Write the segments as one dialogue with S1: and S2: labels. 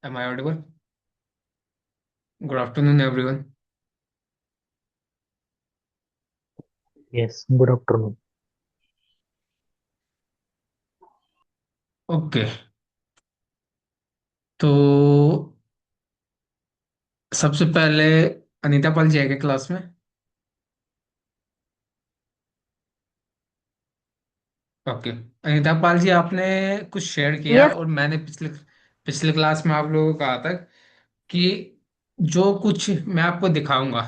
S1: Am I audible? Good afternoon, everyone.
S2: Yes, good afternoon.
S1: Okay, तो सबसे पहले अनीता पाल जी आएगा क्लास में। ओके, अनीता पाल जी, आपने कुछ शेयर किया
S3: यस।
S1: और मैंने पिछले पिछले क्लास में आप लोगों को कहा था कि जो कुछ मैं आपको दिखाऊंगा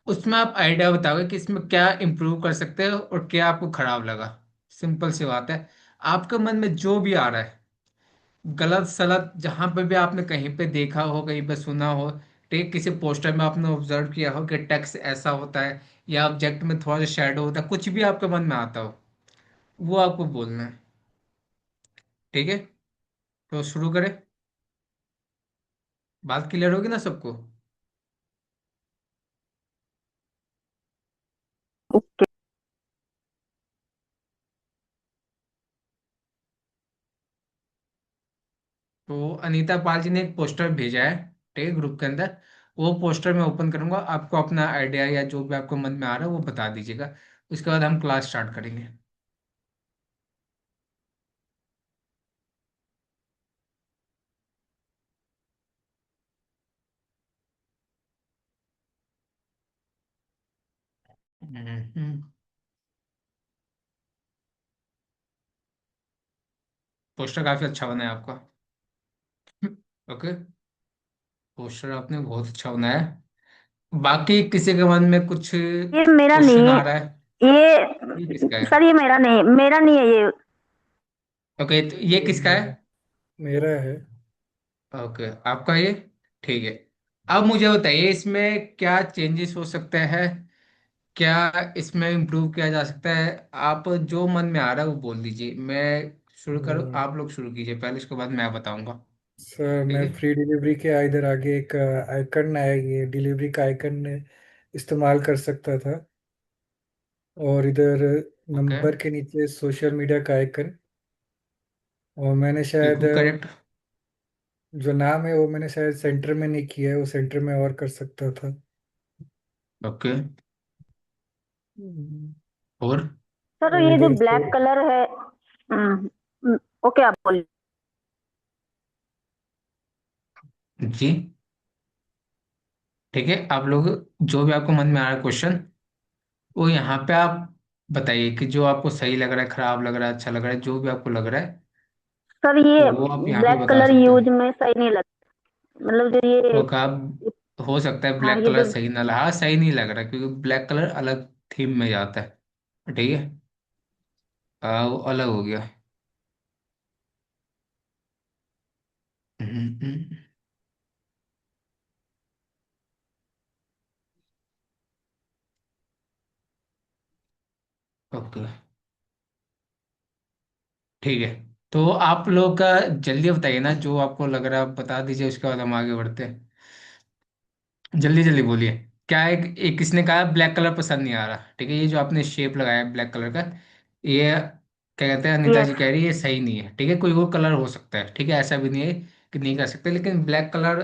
S1: उसमें आप आइडिया बताओगे कि इसमें क्या इम्प्रूव कर सकते हो और क्या आपको खराब लगा। सिंपल सी बात है। आपके मन में जो भी आ रहा है, गलत सलत, जहां पे भी आपने कहीं पे देखा हो, कहीं पे सुना हो, ठीक, किसी पोस्टर में आपने ऑब्जर्व किया हो कि टेक्स्ट ऐसा होता है या ऑब्जेक्ट में थोड़ा सा शेडो होता है, कुछ भी आपके मन में आता हो वो आपको बोलना है। ठीक है, तो शुरू करें। बात क्लियर होगी ना सबको?
S3: ओके।
S1: तो अनीता पाल जी ने एक पोस्टर भेजा है, ठीक है, ग्रुप के अंदर। वो पोस्टर मैं ओपन करूंगा, आपको अपना आइडिया या जो भी आपको मन में आ रहा है वो बता दीजिएगा। उसके बाद हम क्लास स्टार्ट करेंगे। पोस्टर काफी अच्छा बना है आपका। ओके, पोस्टर आपने बहुत अच्छा बनाया है। बाकी किसी के मन में कुछ
S3: ये मेरा
S1: क्वेश्चन
S3: नहीं
S1: आ
S3: है।
S1: रहा है? ये किसका
S3: ये
S1: है?
S3: सर, ये मेरा नहीं है ये।
S1: ओके, तो ये
S2: ये
S1: किसका है?
S2: मेरा है।
S1: ओके, आपका ये। ठीक है, अब मुझे बताइए इसमें क्या चेंजेस हो सकते हैं, क्या इसमें इम्प्रूव किया जा सकता है। आप जो मन में आ रहा है वो बोल दीजिए। मैं शुरू करूँ?
S2: अ,
S1: आप लोग शुरू कीजिए पहले, उसके बाद मैं बताऊंगा।
S2: सर,
S1: ठीक
S2: मैं
S1: है।
S2: फ्री डिलीवरी के इधर आगे एक आइकन है, ये डिलीवरी का आइकन इस्तेमाल कर सकता था। और इधर
S1: ओके,
S2: नंबर के नीचे सोशल मीडिया का आइकन। और मैंने शायद
S1: बिल्कुल करेक्ट।
S2: जो नाम है वो मैंने शायद सेंटर में नहीं किया है, वो सेंटर में और कर सकता था।
S1: ओके,
S2: हम्म,
S1: और?
S3: सर,
S2: और
S3: ये जो
S2: इधर से
S3: ब्लैक कलर है। ओके, आप बोलिए।
S1: जी, ठीक है, आप लोग जो भी आपको मन में आ रहा है क्वेश्चन, वो यहाँ पे आप बताइए कि जो आपको सही लग रहा है, खराब लग रहा है, अच्छा लग रहा है, जो भी आपको लग रहा है
S3: सर, ये
S1: वो आप यहाँ पे
S3: ब्लैक
S1: बता
S3: कलर
S1: सकते
S3: यूज
S1: हैं।
S3: में सही नहीं लगता। मतलब जो ये।
S1: वो कब हो सकता है
S3: हाँ,
S1: ब्लैक
S3: ये
S1: कलर
S3: जो।
S1: सही ना लगा? हाँ, सही नहीं लग रहा क्योंकि ब्लैक कलर अलग थीम में जाता है। ठीक है, वो अलग हो गया। ओके, ठीक है, तो आप लोग का जल्दी बताइए ना, जो आपको लग रहा है आप बता दीजिए, उसके बाद हम आगे बढ़ते हैं। जल्दी जल्दी बोलिए। क्या एक किसने कहा ब्लैक कलर पसंद नहीं आ रहा? ठीक है, ये जो आपने शेप लगाया है ब्लैक कलर का, ये क्या कहते हैं, अनीता जी
S3: यस।
S1: कह रही है ये सही नहीं है। ठीक है, कोई और कलर हो सकता है, ठीक है, ऐसा भी नहीं है कि नहीं कर सकते, लेकिन ब्लैक कलर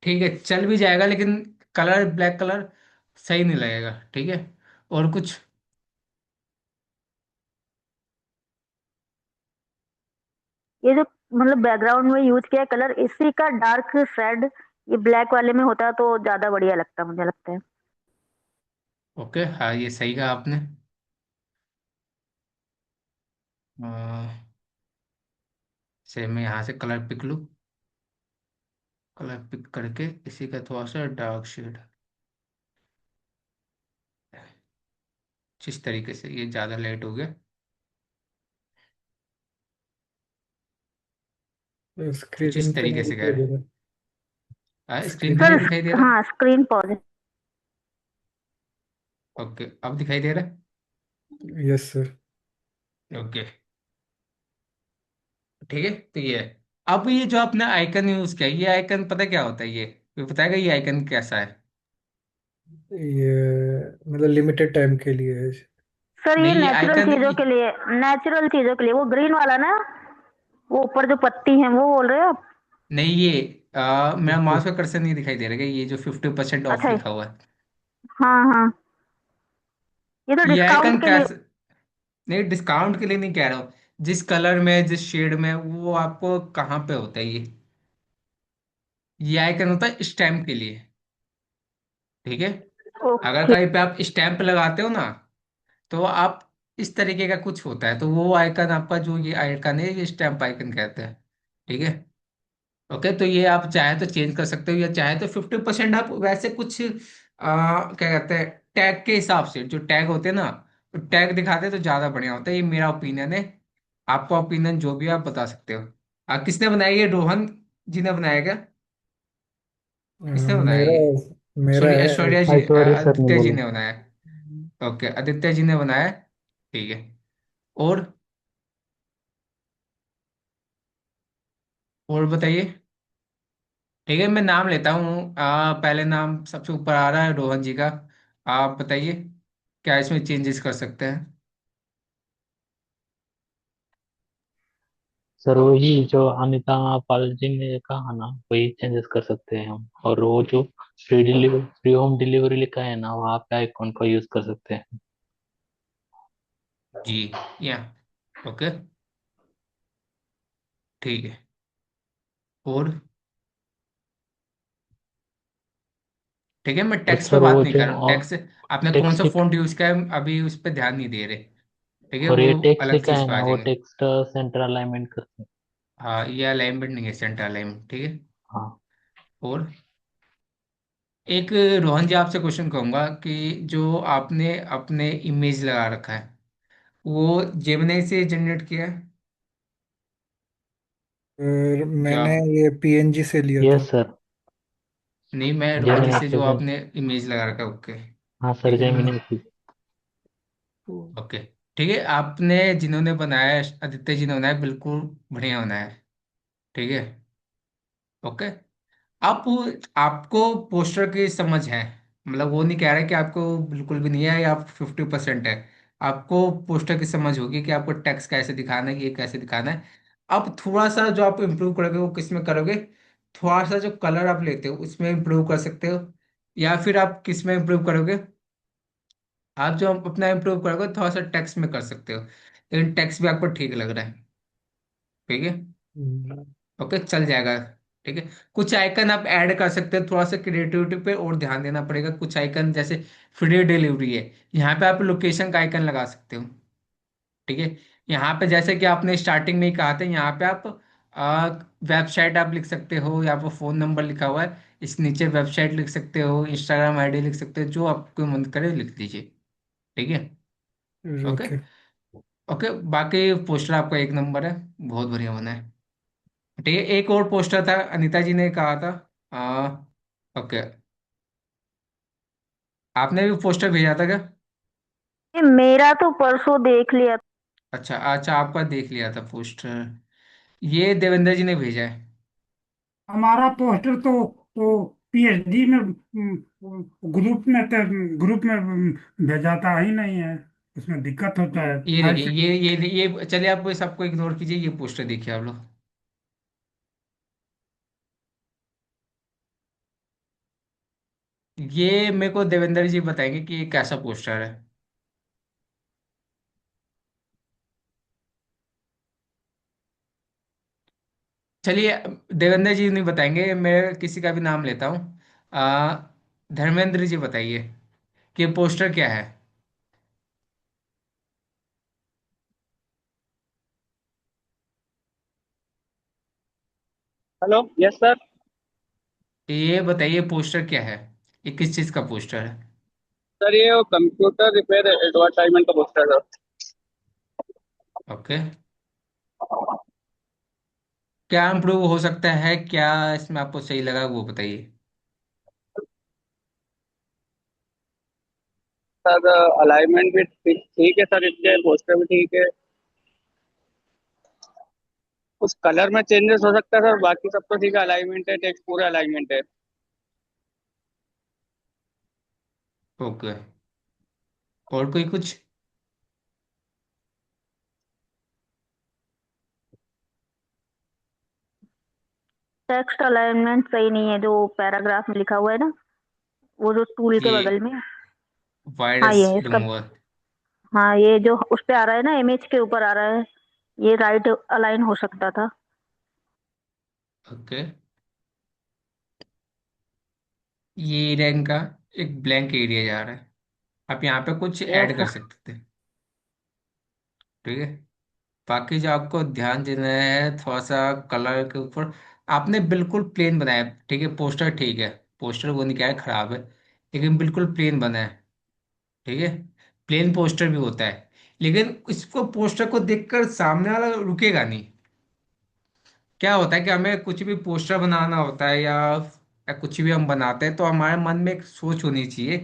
S1: ठीक है चल भी जाएगा, लेकिन कलर ब्लैक कलर सही नहीं लगेगा। ठीक है, और कुछ?
S3: ये जो मतलब बैकग्राउंड में यूज किया कलर, इसी का डार्क शेड ये ब्लैक वाले में होता तो ज्यादा बढ़िया लगता, मुझे लगता है।
S1: ओके, हाँ, ये सही कहा आपने। से मैं यहाँ से कलर पिक लूँ, कलर पिक करके इसी का थोड़ा सा डार्क शेड, जिस तरीके से ये ज़्यादा लाइट हो गया, कुछ
S2: स्क्रीन
S1: इस
S2: पे नहीं
S1: तरीके से कह
S2: दिखाई
S1: रहे
S2: दे
S1: हैं।
S2: रहा।
S1: स्क्रीन पे
S2: स्क्रीन
S1: नहीं
S3: सर,
S2: पे।
S1: दिखाई दे रहा?
S3: हाँ, स्क्रीन पॉज।
S1: ओके, अब दिखाई दे रहा
S2: यस सर।
S1: है। ओके, ठीक है, तो ये है। अब ये जो आपने आइकन यूज किया, ये आइकन पता क्या होता है? ये बताएगा ये आइकन कैसा है?
S2: ये मतलब लिमिटेड टाइम के लिए है।
S3: सर, ये
S1: नहीं, ये
S3: नेचुरल
S1: आइकन
S3: चीजों के लिए, नेचुरल चीजों के लिए वो ग्रीन वाला ना। वो ऊपर जो पत्ती है वो बोल रहे हो आप?
S1: नहीं, ये मेरा
S2: इसको
S1: माउस का कर्सर नहीं दिखाई दे रहा है, ये जो 50% ऑफ
S3: अच्छा।
S1: लिखा हुआ है।
S3: हाँ हाँ, ये तो
S1: ये
S3: डिस्काउंट
S1: आइकन
S3: के लिए।
S1: कैसे? नहीं, डिस्काउंट के लिए नहीं कह रहा हूँ। जिस कलर में, जिस शेड में, वो आपको कहाँ पे होता है ये आइकन होता है स्टैम्प के लिए। ठीक है। अगर
S3: ओके।
S1: कहीं पे आप स्टैम्प लगाते हो ना, तो आप इस तरीके का कुछ होता है, तो वो आइकन आपका, जो ये आइकन है, ये स्टैम्प आइकन कहते हैं। ठीक है। ओके, तो ये आप चाहे तो चेंज कर सकते हो, या चाहे तो 50% आप वैसे कुछ क्या कहते हैं, टैग के हिसाब से, जो टैग होते हैं ना, तो टैग दिखाते हैं तो ज्यादा बढ़िया होता है। ये मेरा ओपिनियन है। आपका ओपिनियन जो भी है, आप बता सकते हो। किसने बनाया ये? रोहन जी ने बनाया क्या? किसने बनाया
S2: मेरा
S1: ये?
S2: मेरा
S1: सॉरी,
S2: है।
S1: ऐश्वर्या जी,
S4: ऐश्वर्या सर ने
S1: आदित्य जी
S4: बोला।
S1: ने बनाया। ओके, आदित्य जी ने बनाया। ठीक है। और और बताइए। ठीक है, मैं नाम लेता हूँ। पहले नाम सबसे ऊपर आ रहा है रोहन जी का। आप बताइए, क्या इसमें चेंजेस कर सकते हैं?
S4: सर वही जो अमिता पाल जी ने कहा ना, वही चेंजेस कर सकते हैं हम। और वो जो free delivery, free home delivery लिखा है ना, वहाँ पे आइकॉन का यूज कर सकते हैं।
S1: जी। या। ओके। ठीक है। और ठीक है, मैं
S4: और
S1: टैक्स पे
S4: सर
S1: बात
S4: वो
S1: नहीं
S4: जो
S1: कर रहा हूँ। टैक्स आपने कौन सा
S4: टेक्स्ट,
S1: फॉन्ट यूज किया है, अभी उस पर ध्यान नहीं दे रहे। ठीक है,
S4: और
S1: वो
S4: ये टेक्स्ट
S1: अलग
S4: लिखा
S1: चीज
S4: है
S1: पे आ
S4: ना, वो
S1: जाएंगे।
S4: टेक्स्ट सेंटर अलाइनमेंट करते हैं।
S1: हाँ, ये अलाइनमेंट नहीं है, सेंटर अलाइनमेंट। ठीक है।
S4: हाँ
S1: और एक, रोहन जी आपसे क्वेश्चन कहूंगा कि जो आपने अपने इमेज लगा रखा है, वो जेमिनी से जनरेट किया है?
S2: और
S1: जो
S2: मैंने
S1: आप,
S2: ये पीएनजी से लिया था।
S4: Yes sir.
S1: नहीं, मैं रोहन जी
S4: जेमिनी
S1: से
S4: से
S1: जो
S4: भी।
S1: आपने इमेज लगा रखा है, ओके।
S4: हाँ सर,
S1: ठीक है।
S4: जेमिनी से।
S1: ओके। ठीक है, आपने जिन्होंने बनाया है, आदित्य जी ने बनाया, बिल्कुल बढ़िया बनाया है। ठीक है। ओके। आप, आपको पोस्टर की समझ है, मतलब वो नहीं कह रहा कि आपको बिल्कुल भी नहीं है, या आप 50% है। आपको पोस्टर की समझ होगी कि आपको टेक्स्ट कैसे दिखाना है, ये कैसे दिखाना है। अब थोड़ा सा जो आप इम्प्रूव करोगे, वो किस में करोगे? थोड़ा सा जो कलर आप लेते हो उसमें इम्प्रूव कर सकते हो, या फिर आप किस में इम्प्रूव करोगे? आप जो अपना इम्प्रूव करोगे, थोड़ा सा टेक्स्ट में कर सकते हो, लेकिन टेक्स्ट भी आपको ठीक लग रहा है। ठीक है।
S2: हम्म,
S1: ओके, चल जाएगा। ठीक है। कुछ आइकन आप ऐड कर सकते हैं, थोड़ा सा क्रिएटिविटी पे और ध्यान देना पड़ेगा। कुछ आइकन जैसे फ्री डिलीवरी है, यहाँ पे आप लोकेशन का आइकन लगा सकते हो। ठीक है। यहाँ पे जैसे कि आपने स्टार्टिंग में ही कहा था, यहाँ पे आप वेबसाइट आप लिख सकते हो, यहाँ पर फोन नंबर लिखा हुआ है, इस नीचे वेबसाइट लिख सकते हो, इंस्टाग्राम आईडी लिख सकते हो, जो आपको मन करे लिख लीजिए। ठीक है। ओके।
S2: ओके।
S1: ओके, बाकी पोस्टर आपका एक नंबर है, बहुत बढ़िया बना है। ठीक है, एक और पोस्टर था, अनीता जी ने कहा था। ओके, आपने भी पोस्टर भेजा था क्या?
S3: ये मेरा तो परसों देख लिया।
S1: अच्छा अच्छा, आपका देख लिया था पोस्टर। ये देवेंद्र जी ने भेजा है।
S5: हमारा पोस्टर तो पीएचडी में ग्रुप में भेजाता ही नहीं है। उसमें दिक्कत होता है
S1: ये
S5: फाइल
S1: देखिए,
S5: से।
S1: ये चलिए, आप इस सबको इग्नोर कीजिए, ये पोस्टर देखिए आप लोग। ये मेरे को देवेंद्र जी बताएंगे कि ये कैसा पोस्टर है। चलिए, देवेंद्र जी नहीं बताएंगे, मैं किसी का भी नाम लेता हूँ। आ, धर्मेंद्र जी बताइए कि पोस्टर क्या है।
S6: Hello, yes sir.
S1: ये बताइए पोस्टर क्या है, ये किस चीज़ का पोस्टर है?
S6: सर ये कंप्यूटर रिपेयर एडवर्टाइजमेंट का पोस्टर है सर।
S1: ओके। क्या इम्प्रूव हो सकता है, क्या इसमें आपको सही लगा, वो बताइए।
S6: सर अलाइनमेंट भी ठीक ठीक है सर, इसके पोस्टर भी ठीक है। कुछ कलर में चेंजेस हो सकता है सर, बाकी सब तो ठीक है। अलाइनमेंट है, टेक्स्ट पूरा अलाइनमेंट है।
S1: ओके। और कोई कुछ?
S3: टेक्स्ट अलाइनमेंट सही नहीं है, जो पैराग्राफ में लिखा हुआ है ना, वो जो टूल के
S1: ये
S3: बगल में। हाँ
S1: वायरस
S3: ये है इसका।
S1: रिमूवर।
S3: हाँ ये जो उस पे आ रहा है ना, इमेज के ऊपर आ रहा है, ये राइट अलाइन हो सकता था।
S1: ओके, ये एरिया इनका एक ब्लैंक एरिया जा रहा है, आप यहाँ पे कुछ
S3: यस।
S1: ऐड कर सकते थे। ठीक है, बाकी जो आपको ध्यान देना है थोड़ा सा कलर के ऊपर, आपने बिल्कुल प्लेन बनाया है, ठीक है, पोस्टर ठीक है, पोस्टर वो नहीं क्या है खराब है, लेकिन बिल्कुल प्लेन बना है। ठीक है, प्लेन पोस्टर भी होता है, लेकिन इसको पोस्टर को देखकर सामने वाला रुकेगा नहीं। क्या होता है कि हमें कुछ भी पोस्टर बनाना होता है या कुछ भी हम बनाते हैं तो हमारे मन में एक सोच होनी चाहिए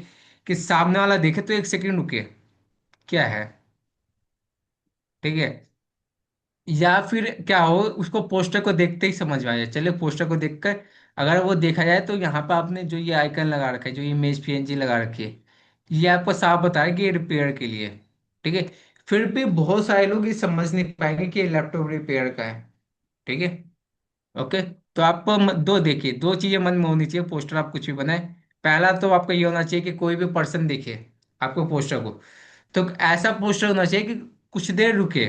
S1: कि सामने वाला देखे तो एक सेकंड रुके, क्या है। ठीक है, या फिर क्या हो उसको पोस्टर को देखते ही समझ में आ जाए, चलिए पोस्टर को देखकर अगर वो देखा जाए तो यहाँ पर आपने जो ये आइकन लगा रखा है, जो इमेज पीएनजी लगा रखी है, ये आपको साफ बता रहा है कि ये रिपेयर के लिए। ठीक है, फिर भी बहुत सारे लोग ये समझ नहीं पाएंगे कि ये लैपटॉप रिपेयर का है। ठीक है, ओके। तो आपको दो देखिए, दो चीजें मन में होनी चाहिए पोस्टर आप कुछ भी बनाए। पहला तो आपका ये होना चाहिए कि कोई भी पर्सन देखे आपको पोस्टर को, तो ऐसा पोस्टर होना चाहिए कि कुछ देर रुके,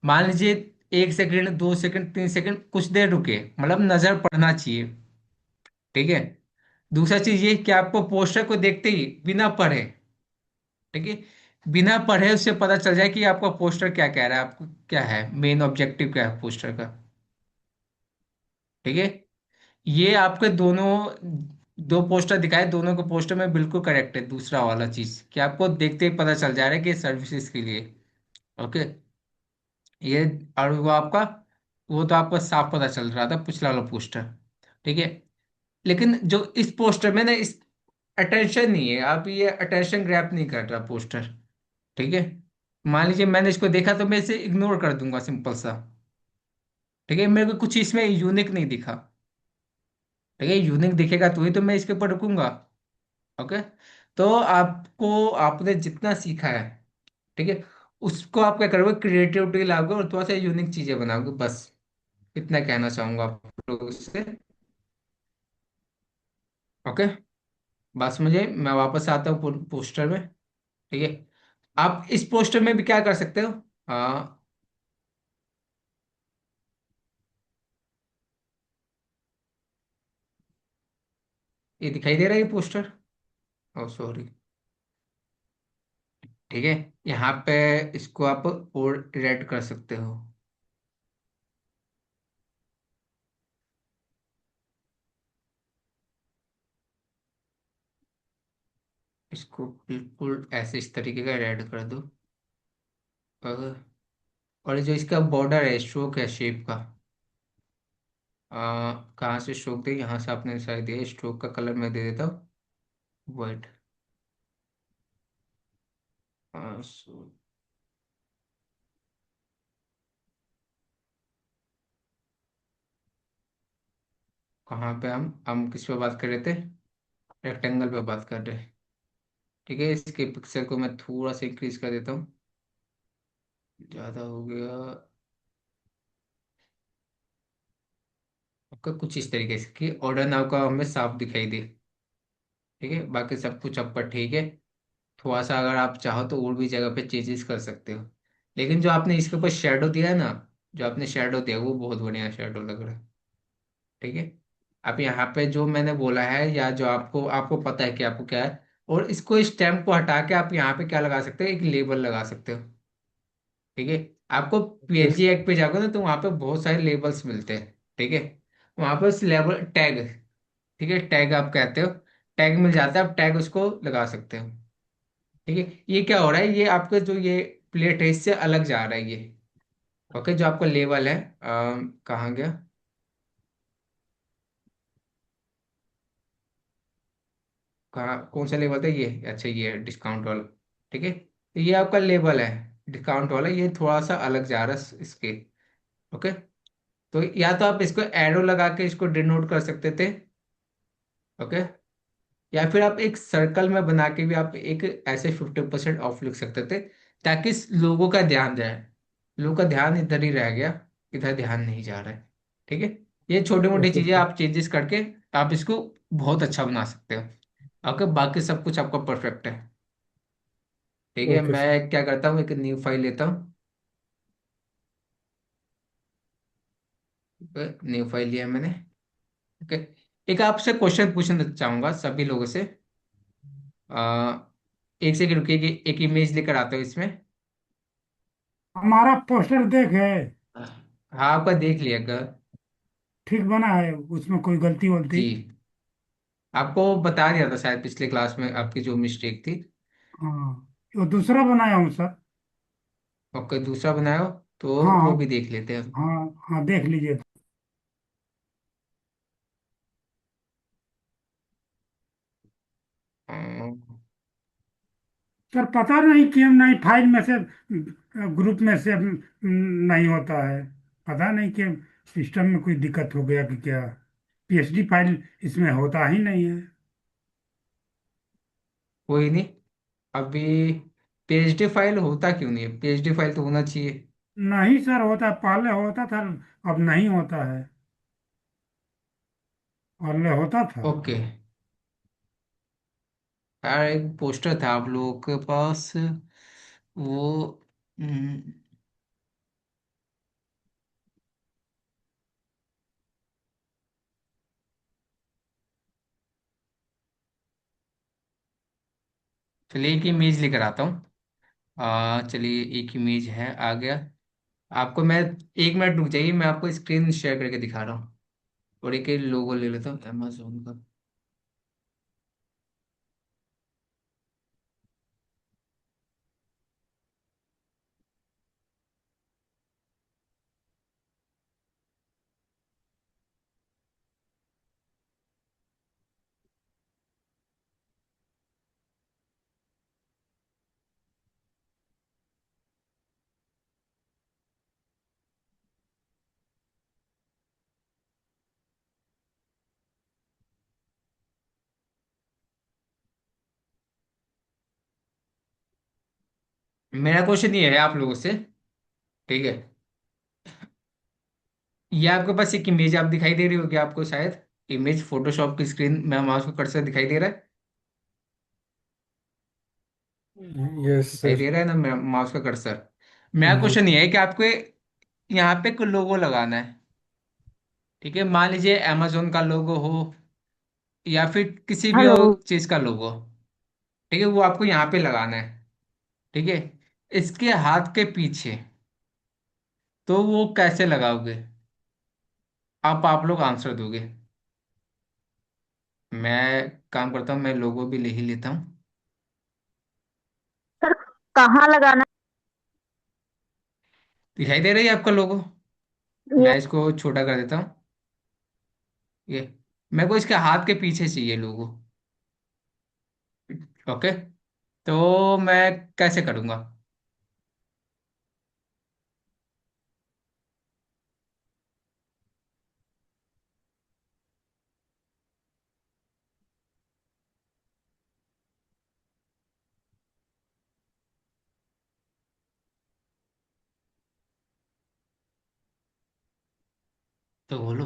S1: मान लीजिए 1 सेकंड, 2 सेकंड, 3 सेकंड, कुछ देर रुके, मतलब नजर पड़ना चाहिए। ठीक है, दूसरा चीज ये कि आपको पोस्टर को देखते ही बिना पढ़े, ठीक है, बिना पढ़े उससे पता चल जाए कि आपका पोस्टर क्या कह रहा है, आपको क्या है मेन ऑब्जेक्टिव, क्या है पोस्टर का। ठीक है, ये आपके दोनों दो पोस्टर दिखाए, दोनों के पोस्टर में बिल्कुल करेक्ट है, दूसरा वाला चीज कि आपको देखते ही पता चल जा रहा है कि सर्विसेज के लिए। ओके, ये और वो आपका, वो तो आपको साफ पता चल रहा था पिछला वाला पोस्टर। ठीक है, लेकिन जो इस पोस्टर में ना, इस अटेंशन नहीं है, आप ये अटेंशन ग्रैब नहीं कर रहा पोस्टर। ठीक है, मान लीजिए मैंने इसको देखा तो मैं इसे इग्नोर कर दूंगा सिंपल सा। ठीक है, मेरे को कुछ इसमें यूनिक नहीं दिखा। ठीक है, यूनिक दिखेगा तो ही तो मैं इसके ऊपर रुकूंगा। ओके, तो आपको, आपने जितना सीखा है, ठीक है, उसको आप क्या करोगे, क्रिएटिविटी लाओगे और थोड़ा सा यूनिक चीजें बनाओगे, बस इतना कहना चाहूंगा आप लोगों से। ओके, बस मुझे, मैं वापस आता हूँ पोस्टर में। ठीक है, आप इस पोस्टर में भी क्या कर सकते हो, हाँ, ये दिखाई दे रहा है ये पोस्टर, ओ सॉरी। ठीक है, यहाँ पे इसको आप और रेड कर सकते हो। इसको बिल्कुल ऐसे इस तरीके का रेड कर दो। और ये जो इसका बॉर्डर है, स्ट्रोक है शेप का, कहाँ से स्ट्रोक दे, यहाँ से आपने शायद दिया, स्ट्रोक का कलर मैं दे देता हूँ वाइट। कहाँ पे हम किस पे बात कर रहे थे, रेक्टेंगल पे बात कर रहे हैं। ठीक है, इसके पिक्सल को मैं थोड़ा सा इंक्रीज कर देता हूँ, ज़्यादा हो गया आपका, कुछ इस तरीके से कि ऑर्डर नाउ का हमें साफ दिखाई दे। ठीक है, बाकी सब कुछ आपका ठीक है। थोड़ा सा अगर आप चाहो तो और भी जगह पे चेंजेस कर सकते हो, लेकिन जो आपने इसके ऊपर शेडो दिया है ना, जो आपने शेडो दिया वो बहुत बढ़िया शेडो लग रहा है। ठीक है, अब यहाँ पे जो मैंने बोला है या जो आपको आपको पता है कि आपको क्या है, और इसको स्टैम्प को हटा के आप यहाँ पे क्या लगा सकते हो, एक लेबल लगा सकते हो। ठीक है, आपको पीएनजी
S2: जैसे
S1: एक्ट पे जाओगे ना तो वहाँ पे बहुत सारे लेबल्स मिलते हैं। ठीक है, वहाँ पे उस लेबल टैग, ठीक है, टैग आप कहते हो, टैग मिल जाता है, आप टैग उसको लगा सकते हो। ठीक है, ये क्या हो रहा है, ये आपका जो ये प्लेट है इससे अलग जा रहा है ये। ओके, जो आपका लेवल है, कहाँ गया, कहाँ कौन सा लेवल था ये, अच्छा ये डिस्काउंट वाला। ठीक है, तो ये आपका लेवल है डिस्काउंट वाला, ये थोड़ा सा अलग जा रहा है इसके। ओके, तो या तो आप इसको एरो लगा के इसको डिनोट कर सकते थे। ओके, या फिर आप एक सर्कल में बना के भी आप एक ऐसे 50% ऑफ लिख सकते थे, ताकि लोगों का ध्यान जाए, लोगों का ध्यान इधर ही रह गया, इधर ध्यान नहीं जा रहा है। ठीक है, ये छोटी मोटी
S2: ओके
S1: चीजें
S2: सर।
S1: आप चेंजेस करके आप इसको बहुत अच्छा बना सकते हो। ओके, बाकी सब कुछ आपका परफेक्ट है। ठीक है,
S2: ओके सर।
S1: मैं क्या करता हूँ, एक न्यू फाइल लेता हूँ। न्यू फाइल लिया मैंने। ओके, एक आपसे क्वेश्चन पूछना चाहूंगा सभी लोगों से। आ, एक सेकंड रुकिए कि एक इमेज लेकर आता हूँ इसमें।
S5: हमारा पोस्टर देखे,
S1: हाँ, आपका देख लिया कर।
S5: ठीक बना है? उसमें कोई गलती वलती?
S1: जी, आपको बता दिया था शायद पिछले क्लास में आपकी जो मिस्टेक थी।
S5: हाँ, तो दूसरा बनाया हूँ सर।
S1: ओके, दूसरा बनाया हो तो वो
S5: हाँ
S1: भी देख लेते हैं।
S5: हाँ हाँ, देख लीजिए।
S1: अम,
S5: सर पता नहीं क्यों नहीं, फाइल में से ग्रुप में से नहीं होता है। पता नहीं क्यों, सिस्टम में कोई दिक्कत हो गया कि क्या। पीएचडी फाइल इसमें होता ही नहीं है।
S1: कोई नहीं। अभी पीएचडी फाइल होता क्यों नहीं है? पीएचडी फाइल तो होना चाहिए।
S5: नहीं सर, होता पहले होता था, अब नहीं होता है। पहले होता था।
S1: ओके यार, एक पोस्टर था आप लोगों के पास, वो चलिए एक इमेज लेकर आता हूँ। चलिए एक इमेज है, आ गया। आपको मैं, एक मिनट रुक जाइए, मैं आपको स्क्रीन शेयर करके दिखा रहा हूँ। और एक लोगो ले लेता हूँ अमेजोन का। मेरा क्वेश्चन ये है आप लोगों से। ठीक है, ये आपके पास एक इमेज आप दिखाई दे रही होगी आपको शायद। इमेज फोटोशॉप की स्क्रीन में माउस को कर्सर दिखाई दे रहा है।
S2: यस
S1: दिखाई
S2: सर।
S1: दे रहा है ना मेरा माउस का कर्सर? मेरा
S2: हाँ।
S1: क्वेश्चन ये है कि आपको यहाँ पे कोई लोगो लगाना है। ठीक है, मान लीजिए amazon का लोगो हो या फिर किसी भी
S3: हेलो।
S1: और चीज का लोगो। ठीक है, वो आपको यहाँ पे लगाना है। ठीक है, इसके हाथ के पीछे तो वो कैसे लगाओगे? आप लोग आंसर दोगे। मैं काम करता हूँ, मैं लोगो भी ले ही लेता हूँ।
S3: सर कहाँ लगाना
S1: दिखाई दे रही है आपका लोगो?
S3: है ये?
S1: मैं इसको छोटा कर देता हूँ। ये मेरे को इसके हाथ के पीछे चाहिए लोगो। ओके, तो मैं कैसे करूँगा? तो बोलो।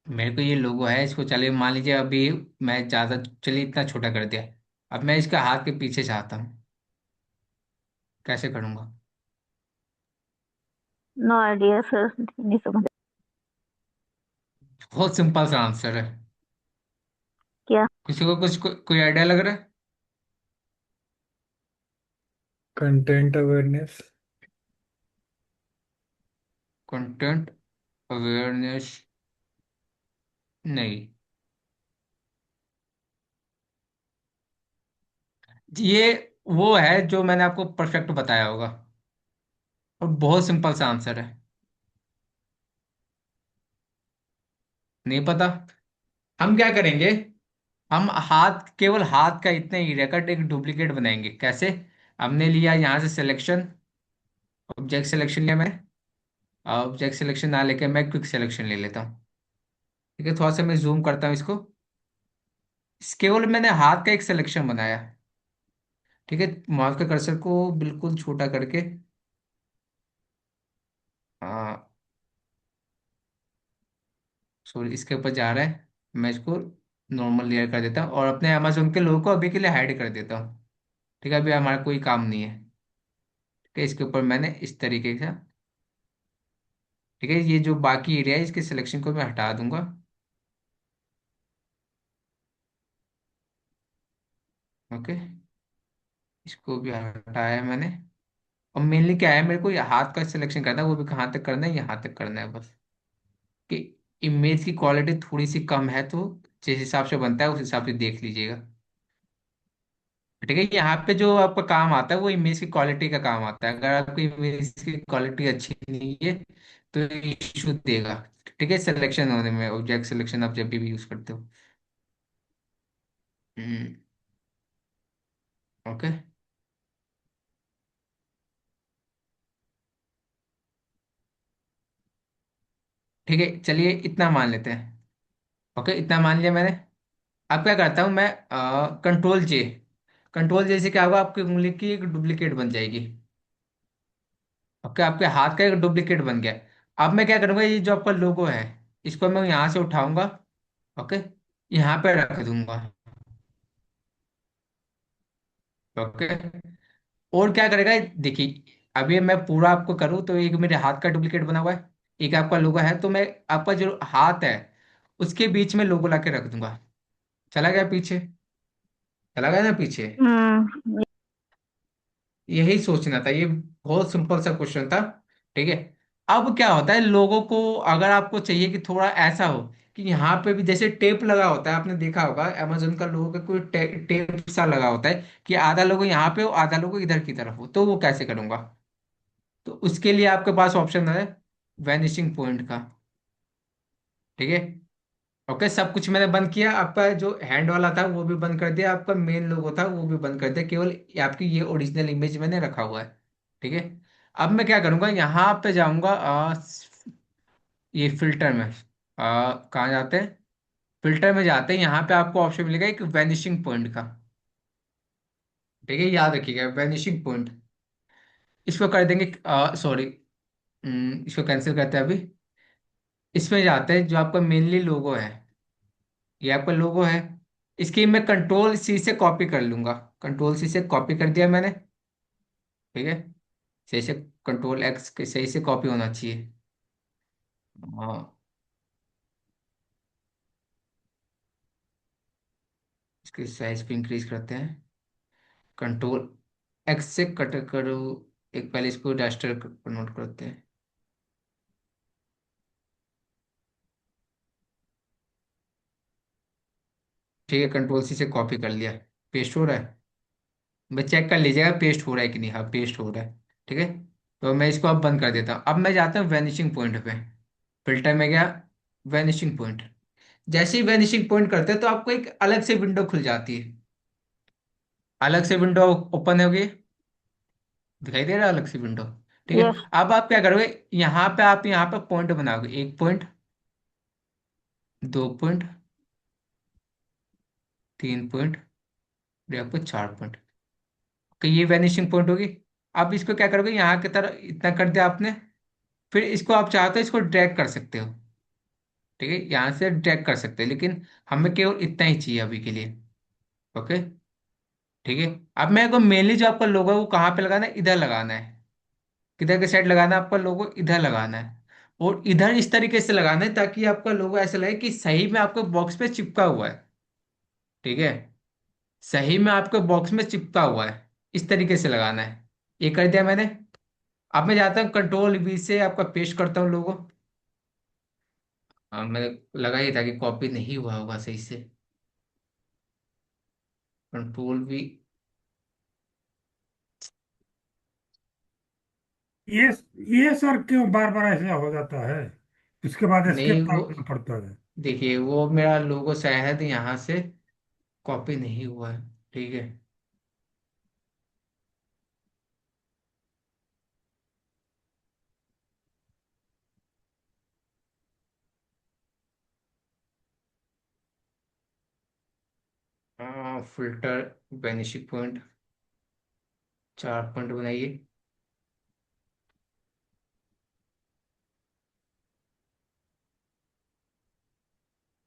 S1: मेरे को ये लोगो है, इसको चलिए मान लीजिए अभी मैं ज़्यादा, चलिए इतना छोटा कर दिया। अब मैं इसका हाथ के पीछे चाहता हूँ, कैसे करूँगा?
S3: नो आइडिया सर, नहीं समझ।
S1: बहुत सिंपल सा आंसर है।
S3: क्या?
S1: किसी को कुछ कोई आइडिया लग रहा है?
S2: Content awareness.
S1: Content awareness? नहीं, ये वो है जो मैंने आपको परफेक्ट बताया होगा, और बहुत सिंपल सा आंसर है। नहीं पता? हम क्या करेंगे, हम हाथ, केवल हाथ का इतना ही रेकॉर्ड एक डुप्लीकेट बनाएंगे। कैसे? हमने लिया यहाँ से सिलेक्शन, ऑब्जेक्ट सिलेक्शन लिया मैंने। ऑब्जेक्ट सिलेक्शन ना लेके मैं क्विक सिलेक्शन ले लेता हूँ। ठीक है, थोड़ा सा मैं जूम करता हूँ इसको। केवल मैंने हाथ का एक सिलेक्शन बनाया। ठीक है, माउस के कर्सर को बिल्कुल छोटा करके, सॉरी, इसके ऊपर जा रहा है, मैं इसको नॉर्मल लेयर कर देता हूँ और अपने अमेजोन के लोगो को अभी के लिए हाइड कर देता हूँ। ठीक है, अभी हमारा कोई काम नहीं है। ठीक है, इसके ऊपर मैंने इस तरीके से, ठीक है, ये जो बाकी एरिया है इसके सिलेक्शन को मैं हटा दूंगा। ओके, इसको भी हटाया है मैंने। और मेनली क्या है, मेरे को ये हाथ का सिलेक्शन करना है, वो भी कहाँ तक करना है, यहाँ तक करना है बस। कि इमेज की क्वालिटी थोड़ी सी कम है, तो जिस हिसाब से बनता है उस हिसाब से देख लीजिएगा। ठीक है, यहाँ पे जो आपका काम आता है वो इमेज की क्वालिटी का काम आता है। अगर आपकी इमेज की क्वालिटी अच्छी नहीं है तो इशू देगा। ठीक है, सिलेक्शन होने में, ऑब्जेक्ट सिलेक्शन आप जब भी यूज करते हो। हम्म। ओके। ठीक है, चलिए इतना मान लेते हैं। ओके, इतना मान लिया मैंने। अब क्या करता हूँ मैं, कंट्रोल J। कंट्रोल J से क्या होगा, आपकी उंगली की एक डुप्लीकेट बन जाएगी। ओके, आपके हाथ का एक डुप्लीकेट बन गया। अब मैं क्या करूंगा, ये जो आपका लोगो है इसको मैं यहाँ से उठाऊंगा। ओके, यहाँ पे रख दूंगा। ओके, और क्या करेगा, देखिए, अभी मैं पूरा आपको करूँ तो एक मेरे हाथ का डुप्लीकेट बना हुआ है, एक आपका लोगो है, तो मैं आपका जो हाथ है उसके बीच में लोगो ला के रख दूंगा। चला गया पीछे, चला गया ना पीछे।
S3: हम्म।
S1: यही सोचना था, ये बहुत सिंपल सा क्वेश्चन था। ठीक है, अब क्या होता है, लोगों को अगर आपको चाहिए कि थोड़ा ऐसा हो कि यहाँ पे भी जैसे टेप लगा होता है, आपने देखा होगा अमेजोन का लोगों का कोई टेप सा लगा होता है कि आधा लोगो यहाँ पे हो आधा लोगो इधर की तरफ हो, तो वो कैसे करूंगा। तो उसके लिए आपके पास ऑप्शन है वैनिशिंग पॉइंट का। ठीक है। ओके, सब कुछ मैंने बंद किया, आपका जो हैंड वाला था वो भी बंद कर दिया, आपका मेन लोगो था वो भी बंद कर दिया, केवल ये आपकी ये ओरिजिनल इमेज मैंने रखा हुआ है। ठीक है, अब मैं क्या करूंगा, यहाँ पे जाऊंगा, ये फिल्टर में, कहाँ जाते हैं, फिल्टर में जाते हैं, यहाँ पे आपको ऑप्शन मिलेगा एक वैनिशिंग पॉइंट का। ठीक है, याद रखिएगा वैनिशिंग पॉइंट। इसको कर देंगे, सॉरी, इसको कैंसिल करते हैं अभी। इसमें जाते हैं, जो आपका मेनली लोगो है, ये आपका लोगो है, इसकी मैं कंट्रोल C से कॉपी कर लूंगा। कंट्रोल C से कॉपी कर दिया मैंने। ठीक है, सही से कंट्रोल X के सही से कॉपी होना चाहिए। हाँ, इसके साइज पे इंक्रीज करते हैं, कंट्रोल X से कट करो। एक पहले इसको रास्टर कन्वर्ट करते हैं। ठीक है, कंट्रोल C से कॉपी कर लिया, पेस्ट हो रहा है। मैं चेक कर लीजिएगा पेस्ट हो रहा है कि नहीं, हाँ पेस्ट हो रहा है। ठीक है, तो मैं इसको अब बंद कर देता हूँ। अब मैं जाता हूँ वैनिशिंग पॉइंट पे, फिल्टर में गया, वैनिशिंग पॉइंट। जैसे ही वैनिशिंग पॉइंट करते हैं तो आपको एक अलग से विंडो खुल जाती है। अलग से विंडो ओपन होगी, दिखाई दे रहा है अलग से विंडो। ठीक है,
S3: यस।
S1: अब आप क्या करोगे, यहाँ पे आप यहाँ पे पॉइंट बनाओगे, 1 पॉइंट, 2 पॉइंट, 3 पॉइंट, और आपको 4 पॉइंट। तो ये वैनिशिंग पॉइंट होगी। अब इसको क्या करोगे, यहाँ की तरह इतना कर दिया आपने, फिर इसको आप चाहते हो इसको ड्रैग कर सकते हो। ठीक है, यहाँ से ड्रैग कर सकते हैं, लेकिन हमें केवल इतना ही चाहिए अभी के लिए। ओके। ठीक है, अब मेरे को मेनली जो आपका लोगो है वो कहाँ पे लगाना है, इधर लगाना है। किधर के साइड लगाना है, आपका लोगो इधर लगाना है। और इधर इस तरीके से लगाना है ताकि आपका लोगो ऐसा लगे कि सही में आपके बॉक्स पे चिपका हुआ है। ठीक है, सही में आपके बॉक्स में चिपका हुआ है, इस तरीके से लगाना है। ये कर दिया मैंने। अब मैं जाता हूँ कंट्रोल V से आपका पेस्ट करता हूँ लोगो। मैंने लगा ही था कि कॉपी नहीं हुआ होगा सही से। Control V।
S5: ये ये सर क्यों बार बार ऐसा हो जाता है? उसके बाद
S1: नहीं
S5: एस्केप
S1: वो,
S5: दबाना पड़ता है।
S1: देखिए वो मेरा लोगो शायद यहाँ से कॉपी नहीं हुआ है। ठीक है, फिल्टर, बेनिशिक पॉइंट, 4 पॉइंट बनाइए।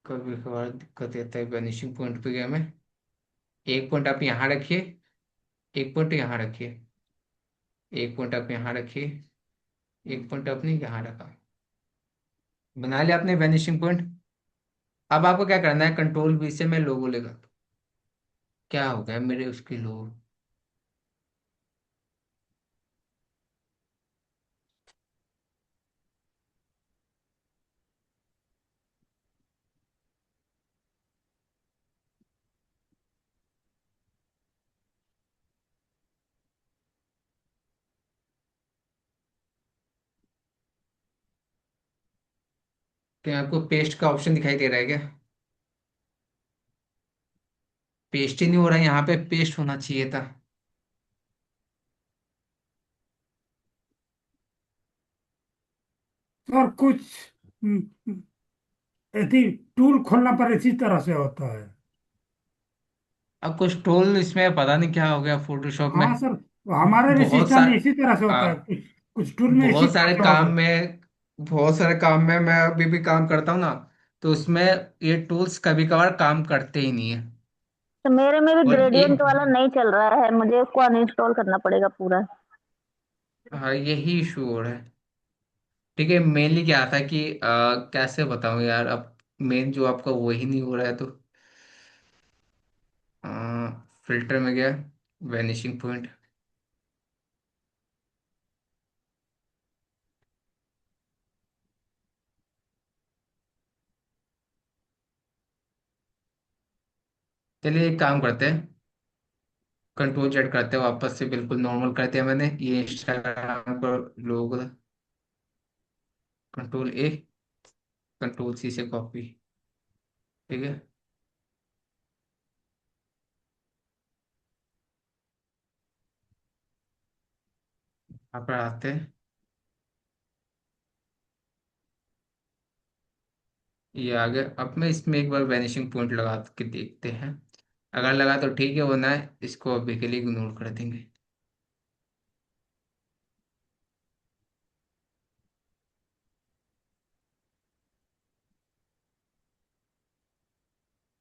S1: कभी कभार दिक्कत देता है वैनिशिंग पॉइंट पे गया मैं। एक पॉइंट आप यहाँ रखिए, एक पॉइंट यहाँ रखिए, एक पॉइंट आप यहाँ रखिए, एक पॉइंट आपने यहाँ रखा। बना लिया आपने वैनिशिंग पॉइंट। अब आपको क्या करना है, कंट्रोल वी से मैं लोगो लेगा। क्या हो गया मेरे उसके लोगो। क्या आपको पेस्ट का ऑप्शन दिखाई दे रहा है क्या? पेस्ट ही नहीं हो रहा है, यहाँ पे पेस्ट होना चाहिए था।
S5: और कुछ ऐसी टूल खोलना पर इसी तरह से होता है।
S1: अब कुछ टूल इसमें पता नहीं क्या हो गया फोटोशॉप में।
S5: हाँ सर, हमारे भी
S1: बहुत
S5: सिस्टम में
S1: सारे
S5: इसी तरह से होता है,
S1: आ,
S5: कुछ कुछ टूल में इसी
S1: बहुत
S5: तरह
S1: सारे
S5: से
S1: काम
S5: होगा।
S1: में, बहुत सारे काम में मैं अभी भी काम करता हूँ ना, तो उसमें ये टूल्स कभी कभार काम करते ही नहीं है।
S3: तो मेरे में भी
S1: और
S3: ग्रेडियंट
S1: एक,
S3: वाला नहीं चल रहा है, मुझे उसको अनइंस्टॉल करना पड़ेगा पूरा।
S1: हाँ यही इशू हो रहा है। ठीक है, मेनली क्या था कि कैसे बताऊं यार, अब मेन जो आपका वही नहीं हो रहा है तो फिल्टर में गया, वैनिशिंग पॉइंट। चलिए एक काम करते हैं, कंट्रोल जेड करते हैं वापस से, बिल्कुल नॉर्मल करते हैं। मैंने ये इंस्टाग्राम पर लोग, कंट्रोल ए, कंट्रोल सी से कॉपी। ठीक है, यहाँ पर आते हैं, ये आ गया। अब मैं इसमें एक बार वैनिशिंग पॉइंट लगा के देखते हैं, अगर लगा तो ठीक है, वरना इसको अभी के लिए इग्नोर कर देंगे।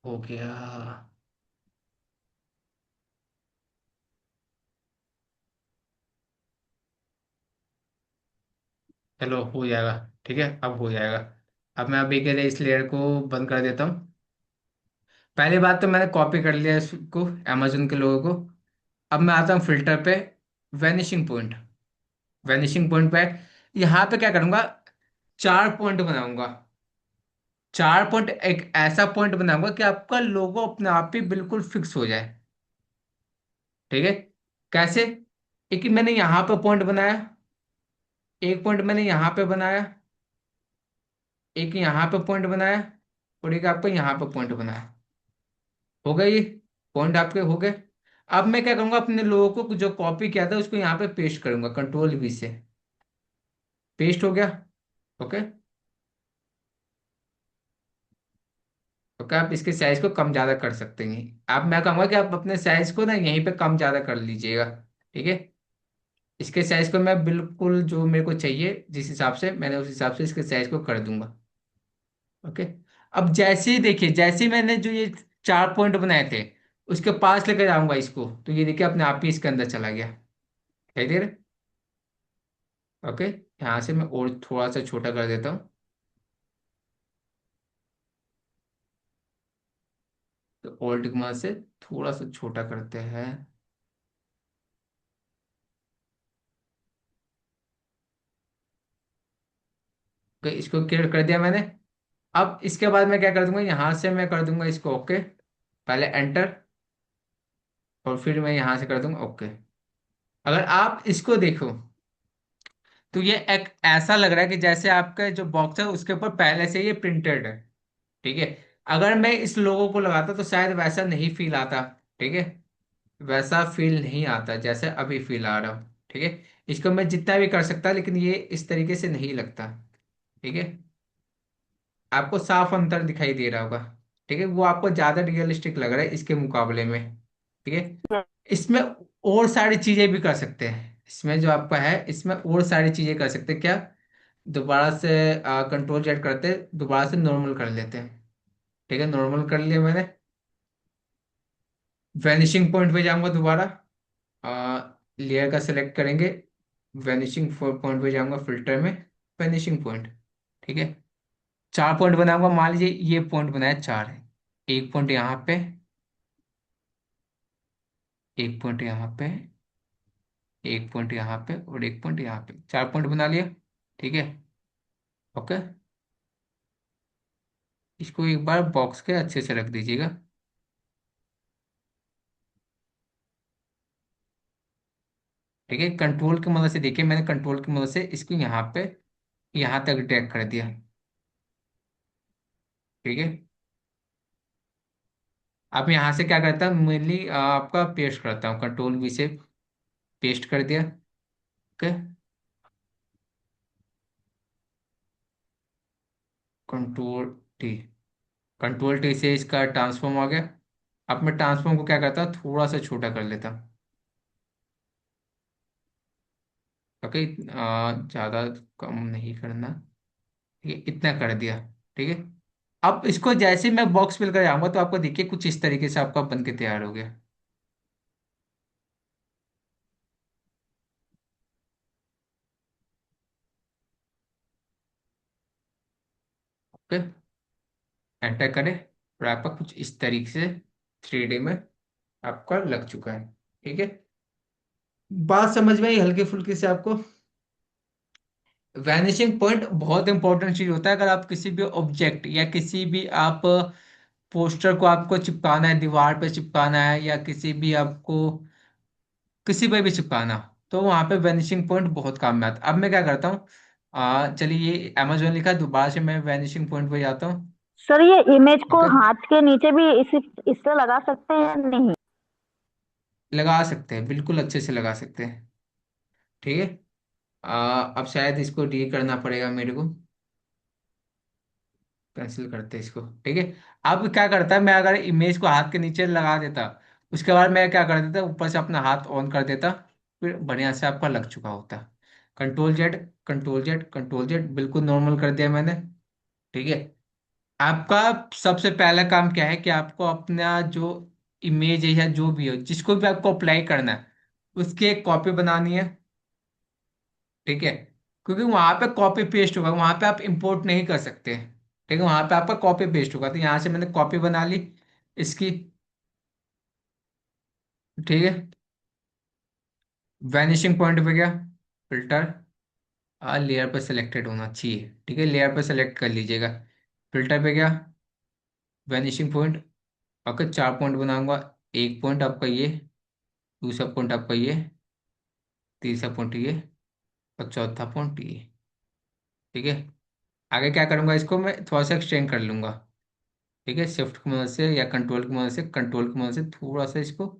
S1: हो गया। चलो हो जाएगा। ठीक है, अब हो जाएगा। अब मैं अभी के लिए इस लेयर को बंद कर देता हूँ। पहली बात तो मैंने कॉपी कर लिया इसको, अमेजोन के लोगों को। अब मैं आता हूँ फिल्टर पे, वैनिशिंग पॉइंट। वैनिशिंग पॉइंट पे यहाँ पे क्या करूंगा, 4 पॉइंट बनाऊंगा। 4 पॉइंट, एक ऐसा पॉइंट बनाऊंगा कि आपका लोगो अपने आप ही बिल्कुल फिक्स हो जाए। ठीक है, कैसे? एक मैंने यहाँ पे पॉइंट बनाया, एक पॉइंट मैंने यहाँ पे बनाया, एक यहाँ पे पॉइंट बनाया, और एक आपको यहाँ पे पॉइंट बनाया। हो गए ये पॉइंट आपके हो गए। अब मैं क्या करूंगा, अपने लोगों को जो कॉपी किया था उसको यहाँ पे पेस्ट करूंगा, कंट्रोल वी से। पेस्ट हो गया। ओके। ओके, आप इसके साइज को कम ज्यादा कर सकते हैं। आप, मैं कहूंगा कि आप अपने साइज को ना यहीं पे कम ज्यादा कर लीजिएगा। ठीक है, इसके साइज को मैं बिल्कुल जो मेरे को चाहिए जिस हिसाब से, मैंने उस हिसाब से इसके साइज को कर दूंगा। ओके। अब जैसे ही देखिए, जैसे ही मैंने जो ये 4 पॉइंट बनाए थे उसके पास लेकर जाऊंगा इसको, तो ये देखिए अपने आप ही इसके अंदर चला गया। दिखाई दे रहा है? ओके, यहाँ से मैं और थोड़ा सा छोटा कर देता हूँ। तो ओल्ड की मदद से थोड़ा सा छोटा करते हैं। ओके, इसको क्लियर कर दिया मैंने। अब इसके बाद मैं क्या कर दूंगा, यहाँ से मैं कर दूंगा इसको ओके, पहले एंटर, और फिर मैं यहाँ से कर दूंगा ओके। अगर आप इसको देखो तो ये एक ऐसा लग रहा है कि जैसे आपका जो बॉक्स है उसके ऊपर पहले से ये प्रिंटेड है। ठीक है, अगर मैं इस लोगो को लगाता तो शायद वैसा नहीं फील आता। ठीक है, वैसा फील नहीं आता जैसे अभी फील आ रहा हो। ठीक है, इसको मैं जितना भी कर सकता लेकिन ये इस तरीके से नहीं लगता। ठीक है, आपको साफ अंतर दिखाई दे रहा होगा। ठीक है, वो आपको ज्यादा रियलिस्टिक लग रहा है इसके मुकाबले में। ठीक है, इसमें और सारी चीजें भी कर सकते हैं। इसमें जो आपका है, इसमें और सारी चीजें कर सकते हैं। क्या? दोबारा से कंट्रोल जेड करते, दोबारा से नॉर्मल कर लेते हैं। ठीक है, नॉर्मल कर लिया मैंने। वैनिशिंग पॉइंट पे जाऊंगा दोबारा, लेयर का सिलेक्ट करेंगे, वैनिशिंग पॉइंट पे जाऊंगा फिल्टर में, वैनिशिंग पॉइंट। ठीक है, 4 पॉइंट बनाऊंगा, मान लीजिए ये पॉइंट बनाया 4 है। एक पॉइंट यहाँ पे, एक पॉइंट यहाँ पे, एक पॉइंट यहाँ पे और एक पॉइंट यहाँ पे, 4 पॉइंट बना लिया। ठीक है, ओके। इसको एक बार बॉक्स के अच्छे से रख दीजिएगा। ठीक है, कंट्रोल की मदद से देखिए, मैंने कंट्रोल की मदद से इसको यहाँ पे यहाँ तक ड्रैग कर दिया। ठीक है, अब यहाँ से क्या करता हूँ, मेनली आपका पेस्ट करता हूँ, कंट्रोल वी से पेस्ट कर दिया। Okay, control T, control T से इसका ट्रांसफॉर्म आ गया। अब मैं ट्रांसफॉर्म को क्या करता हूँ, थोड़ा सा छोटा कर लेता हूँ। ओके, ज़्यादा कम नहीं करना। ठीक है, इतना कर दिया। ठीक है, अब इसको जैसे ही मैं बॉक्स फिल कर जाऊंगा तो आपको देखिए कुछ इस तरीके से आपका बन के तैयार हो गया। ओके, एंटर करें और आपका कुछ इस तरीके से 3D में आपका लग चुका है। ठीक है, बात समझ में आई हल्की फुल्की से आपको? वैनिशिंग पॉइंट बहुत इंपॉर्टेंट चीज होता है, अगर आप किसी भी ऑब्जेक्ट या किसी भी आप पोस्टर को आपको चिपकाना है, दीवार पे चिपकाना है, या किसी भी आपको किसी पे भी चिपकाना हो, तो वहां पे वैनिशिंग पॉइंट बहुत काम में आता है। अब मैं क्या करता हूँ, चलिए ये अमेजोन लिखा है, दोबारा से मैं वैनिशिंग पॉइंट पे जाता हूँ।
S3: सर ये इमेज को
S1: ओके,
S3: हाथ के नीचे भी इससे लगा सकते हैं या नहीं?
S1: लगा सकते हैं, बिल्कुल अच्छे से लगा सकते हैं। ठीक है, अब शायद इसको डी करना पड़ेगा मेरे को, कैंसिल करते हैं इसको। ठीक है, अब क्या करता है, मैं अगर इमेज को हाथ के नीचे लगा देता, उसके बाद मैं क्या कर देता, ऊपर से अपना हाथ ऑन कर देता, फिर बढ़िया से आपका लग चुका होता। Control Z, control Z, control Z, बिल्कुल नॉर्मल कर दिया मैंने। ठीक है, आपका सबसे पहला काम क्या है कि आपको अपना जो इमेज है या जो भी हो, जिसको भी आपको अप्लाई करना है, उसकी एक कॉपी बनानी है। ठीक है, क्योंकि वहां पे कॉपी पेस्ट होगा, वहां पे आप इंपोर्ट नहीं कर सकते। ठीक है, वहां पे आपका कॉपी पेस्ट होगा, तो यहाँ से मैंने कॉपी बना ली इसकी। ठीक है, वैनिशिंग पॉइंट पे गया, फिल्टर, लेयर पे सिलेक्टेड होना चाहिए। ठीक है, लेयर पे सेलेक्ट कर लीजिएगा, फिल्टर पे गया, वैनिशिंग पॉइंट, आपका 4 पॉइंट बनाऊंगा। एक पॉइंट आपका ये, दूसरा पॉइंट आपका ये, तीसरा पॉइंट ये, और चौथा पॉइंट ये। ठीक है, आगे क्या करूंगा, इसको मैं थोड़ा सा एक्सटेंड कर लूंगा। ठीक है, शिफ्ट की मदद से या कंट्रोल की मदद से, कंट्रोल की मदद से थोड़ा सा इसको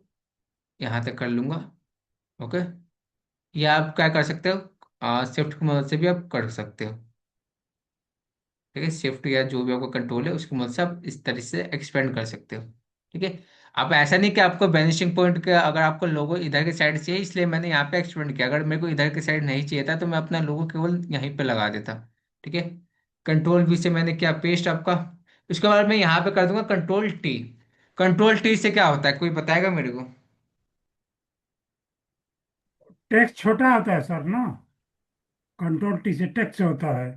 S1: यहाँ तक कर लूंगा। ओके, या आप क्या कर सकते हो, शिफ्ट की मदद से भी आप कर सकते हो। ठीक है, शिफ्ट या जो भी आपका कंट्रोल है उसकी मदद से आप इस तरह से एक्सपेंड कर सकते हो। ठीक है, अब ऐसा नहीं कि आपको वैनिशिंग पॉइंट का अगर आपको लोगो इधर के साइड चाहिए इसलिए मैंने यहाँ पे एक्सपेंड किया, अगर मेरे को इधर के साइड नहीं चाहिए था तो मैं अपना लोगो केवल यहीं पे लगा देता। ठीक है, कंट्रोल वी से मैंने किया पेस्ट आपका। उसके बाद मैं यहाँ पे कर दूंगा कंट्रोल टी। कंट्रोल टी से क्या होता है, कोई बताएगा मेरे को?
S5: टेक्स्ट छोटा आता है सर ना, कंट्रोल टी से टेक्स्ट होता है,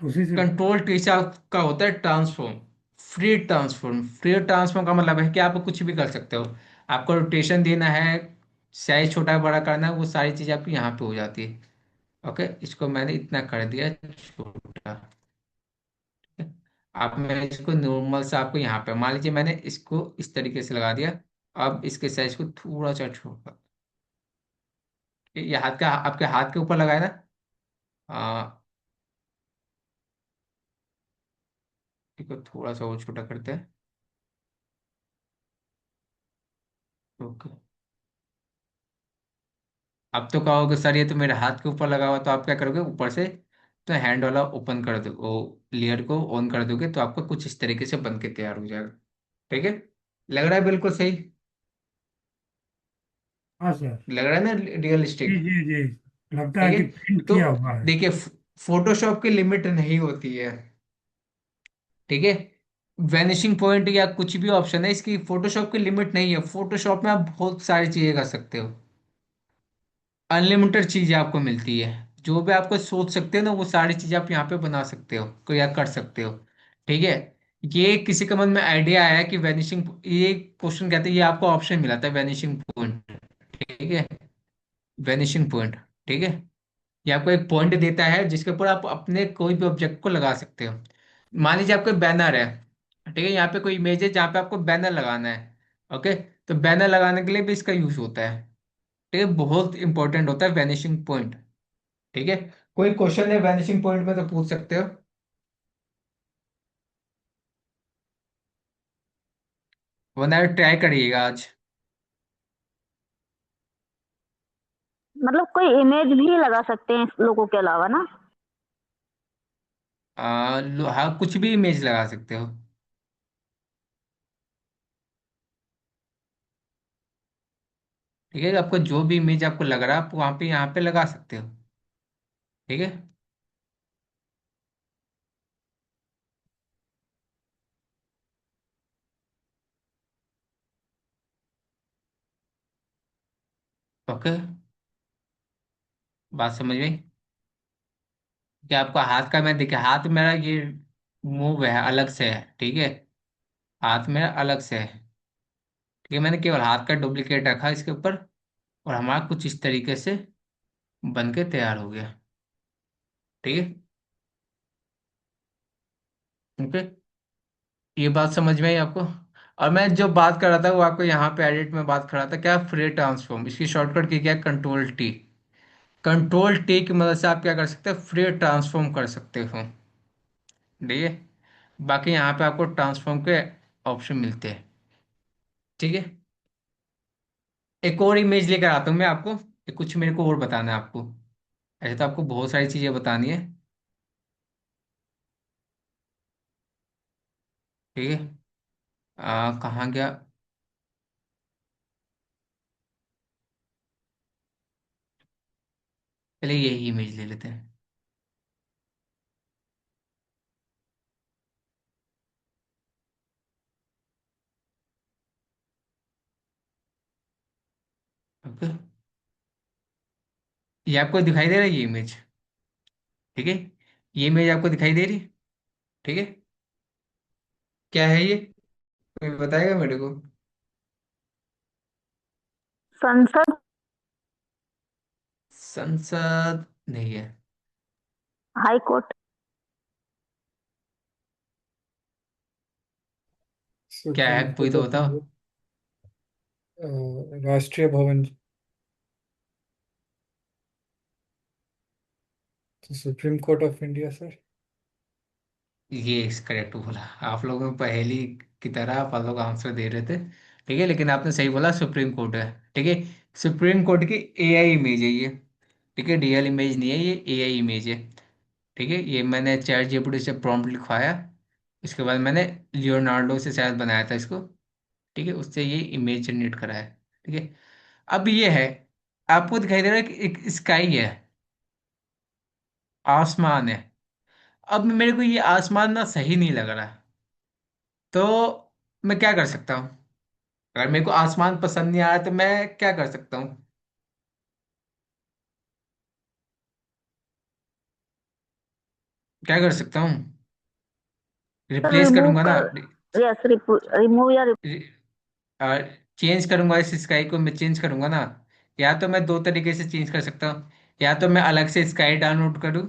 S5: तो उसी से।
S1: कंट्रोल टी से आपका होता है transform, free transform. Free transform का मतलब है कि आप कुछ भी कर सकते हो, आपको रोटेशन देना है, साइज छोटा बड़ा करना है, वो सारी चीज़ आपकी यहाँ पे हो जाती है। ओके, इसको मैंने इतना कर दिया छोटा। अब मैं इसको नॉर्मल से आपको यहाँ पे मान लीजिए मैंने इसको इस तरीके से लगा दिया। अब इसके साइज को थोड़ा सा छोटा, ये हाथ का आपके हाथ के ऊपर लगाया ना, आ, ठीक है, थोड़ा सा और छोटा करते हैं। ओके, अब तो कहोगे सर ये तो मेरे हाथ के ऊपर लगा हुआ, तो आप क्या करोगे, ऊपर से तो हैंड वाला ओपन कर दो, वो लेयर को ऑन कर दोगे तो आपका कुछ इस तरीके से बन के तैयार हो जाएगा। ठीक है, लग रहा है बिल्कुल सही?
S5: हाँ सर।
S1: लग रहा है ना
S5: जी
S1: रियलिस्टिक?
S5: जी जी, लगता है
S1: ठीक है,
S5: कि प्रिंट
S1: तो
S5: किया हुआ है।
S1: देखिए फोटोशॉप की लिमिट नहीं होती है। ठीक है, वैनिशिंग पॉइंट या कुछ भी ऑप्शन है, इसकी फोटोशॉप की लिमिट नहीं है। फोटोशॉप में आप बहुत सारी चीजें कर सकते हो, अनलिमिटेड चीजें आपको मिलती है। जो भी आपको सोच सकते हो ना, वो सारी चीजें आप यहाँ पे बना सकते हो को या कर सकते हो। ठीक है। ये किसी के मन में आइडिया आया कि वैनिशिंग, ये क्वेश्चन कहते हैं, ये आपको ऑप्शन मिला था वैनिशिंग पॉइंट। ठीक है। Vanishing point. ठीक है। ये आपको एक पॉइंट देता है जिसके ऊपर आप अपने कोई भी ऑब्जेक्ट को लगा सकते हो। मान लीजिए आपको बैनर है, ठीक है, यहाँ पे कोई इमेज है जहाँ पे आपको बैनर लगाना है। ओके। तो बैनर लगाने के लिए भी इसका यूज होता है। ठीक है, बहुत इंपॉर्टेंट होता है वैनिशिंग पॉइंट। ठीक है। कोई क्वेश्चन है वैनिशिंग पॉइंट में तो पूछ सकते हो, वरना ट्राई करिएगा आज।
S3: मतलब कोई इमेज भी लगा सकते हैं इस लोगों के अलावा ना?
S1: हाँ, कुछ भी इमेज लगा सकते हो। ठीक है, आपको जो भी इमेज आपको लग रहा है आप वहाँ पे यहाँ पे लगा सकते हो। ठीक है। ओके। बात समझ में आई? कि आपको हाथ का, मैं देखिए हाथ मेरा ये मूव है अलग से है। ठीक है। हाथ मेरा अलग से है। ठीक है, मैंने केवल हाथ का डुप्लीकेट रखा इसके ऊपर, और हमारा कुछ इस तरीके से बन के तैयार हो गया। ठीक है। ओके। ये बात समझ में आई आपको? और मैं जो बात कर रहा था वो आपको यहाँ पे एडिट में बात कर रहा था, क्या फ्री ट्रांसफॉर्म, इसकी शॉर्टकट की क्या, कंट्रोल टी। कंट्रोल टी की मदद से आप क्या कर सकते हैं, फ्री ट्रांसफॉर्म कर सकते हो। ठीक है। बाकी यहाँ पे आपको ट्रांसफॉर्म के ऑप्शन मिलते हैं। ठीक है। एक और इमेज लेकर आता हूँ मैं आपको, कुछ मेरे को और बताना है आपको। ऐसे तो आपको बहुत सारी चीजें बतानी है। ठीक है। कहाँ गया? चलिए यही इमेज ले लेते हैं। ओके। ये आपको दिखाई दे रहा है ये इमेज? ठीक है। ये इमेज आपको दिखाई दे रही है? ठीक है। क्या है ये, कोई बताएगा मेरे को?
S3: संसद।
S1: संसद नहीं है।
S3: High court.
S1: क्या
S2: सुप्रीम
S1: है, कोई
S2: कोर्ट
S1: तो
S2: ऑफ
S1: बताओ।
S2: इंडिया। राष्ट्रीय भवन। तो supreme court of India sir.
S1: ये करेक्ट बोला। आप लोगों ने पहेली की तरह आप लोग आंसर दे रहे थे। ठीक है, लेकिन आपने सही बोला, सुप्रीम कोर्ट है। ठीक है। सुप्रीम कोर्ट की एआई इमेज है ये। ठीक है, डीएल इमेज नहीं है, ये एआई इमेज है। ठीक है, ये मैंने चैट जीपीटी से प्रॉम्प्ट लिखवाया, इसके बाद मैंने लियोनार्डो से शायद बनाया था इसको। ठीक है, उससे ये इमेज जनरेट करा है। ठीक है। अब ये है, आपको दिखाई दे रहा है कि एक स्काई है, आसमान है। अब मेरे को ये आसमान ना सही नहीं लग रहा, तो मैं क्या कर सकता हूँ? अगर मेरे को आसमान पसंद नहीं आया तो मैं क्या कर सकता हूँ? क्या कर सकता हूँ?
S3: सर
S1: रिप्लेस
S3: रिमूव
S1: करूंगा ना।
S3: कर, यस रिमूव या
S1: चेंज करूंगा इस स्काई को, मैं चेंज करूंगा ना। या तो मैं दो तरीके से चेंज कर सकता हूँ। या तो मैं अलग से स्काई डाउनलोड करूँ।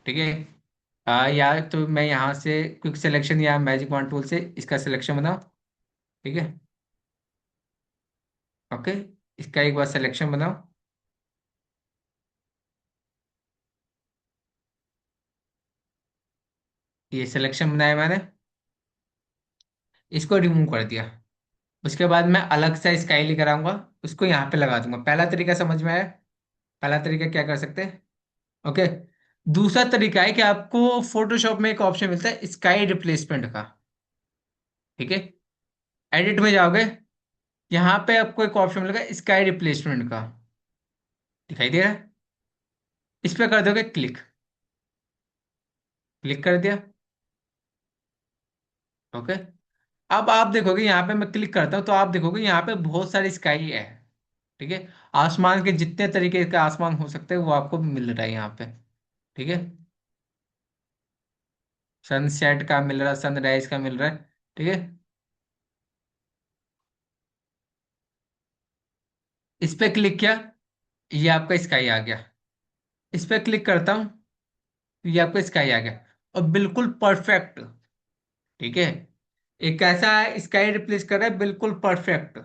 S1: ठीक है। या तो मैं यहाँ से क्विक सिलेक्शन या मैजिक वॉन्ड टूल से इसका सिलेक्शन बनाऊँ। ठीक है। ओके। इसका एक बार सिलेक्शन बनाओ। ये सिलेक्शन बनाया मैंने, इसको रिमूव कर दिया। उसके बाद मैं अलग से स्काई लेकर आऊंगा, उसको यहाँ पे लगा दूंगा। पहला तरीका समझ में आया? पहला तरीका क्या कर सकते हैं? ओके। दूसरा तरीका है कि आपको फोटोशॉप में एक ऑप्शन मिलता है स्काई रिप्लेसमेंट का। ठीक है। एडिट में जाओगे, यहाँ पे आपको एक ऑप्शन मिलेगा स्काई रिप्लेसमेंट का, दिखाई दे रहा है? इस पे कर दोगे क्लिक, क्लिक कर दिया। ओके। अब आप देखोगे यहाँ पे मैं क्लिक करता हूँ तो आप देखोगे यहाँ पे बहुत सारी स्काई है। ठीक है। आसमान के जितने तरीके के आसमान हो सकते हैं वो आपको मिल रहा है यहाँ पे। ठीक है। सनसेट का मिल रहा है, सनराइज का मिल रहा है। ठीक है। इस पे क्लिक किया, ये आपका स्काई आ गया। इस पे क्लिक करता हूँ, ये आपका स्काई आ गया। और बिल्कुल परफेक्ट। ठीक है। एक कैसा है, स्काई रिप्लेस कर रहा है बिल्कुल परफेक्ट।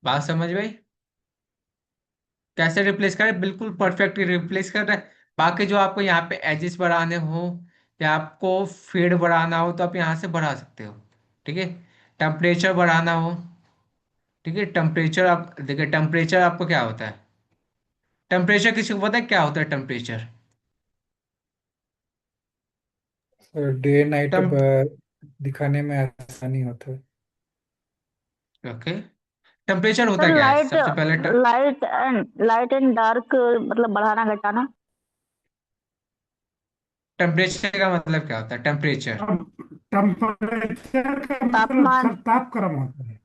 S1: बात समझ में आई? कैसे रिप्लेस कर रहा है, बिल्कुल परफेक्ट रिप्लेस कर रहा है। बाकी जो आपको यहाँ पे एजेस बढ़ाने हो या आपको फेड बढ़ाना हो तो आप यहाँ से बढ़ा सकते हो। ठीक है। टेम्परेचर बढ़ाना हो, ठीक है, टेम्परेचर आप देखिए, टेम्परेचर आपको क्या होता है, टेम्परेचर किसी को पता है क्या होता है टेम्परेचर?
S2: डे नाइट
S1: टेम्प
S2: दिखाने में आसानी होता है।
S1: ओके। टेम्परेचर होता
S3: सर
S1: क्या है
S3: लाइट,
S1: सबसे पहले?
S3: लाइट एंड डार्क मतलब बढ़ाना घटाना।
S1: टेम्परेचर का मतलब क्या होता है, टेम्परेचर?
S5: अब टेम्परेचर का मतलब
S3: तापमान।
S5: सर ताप गर्म होता है।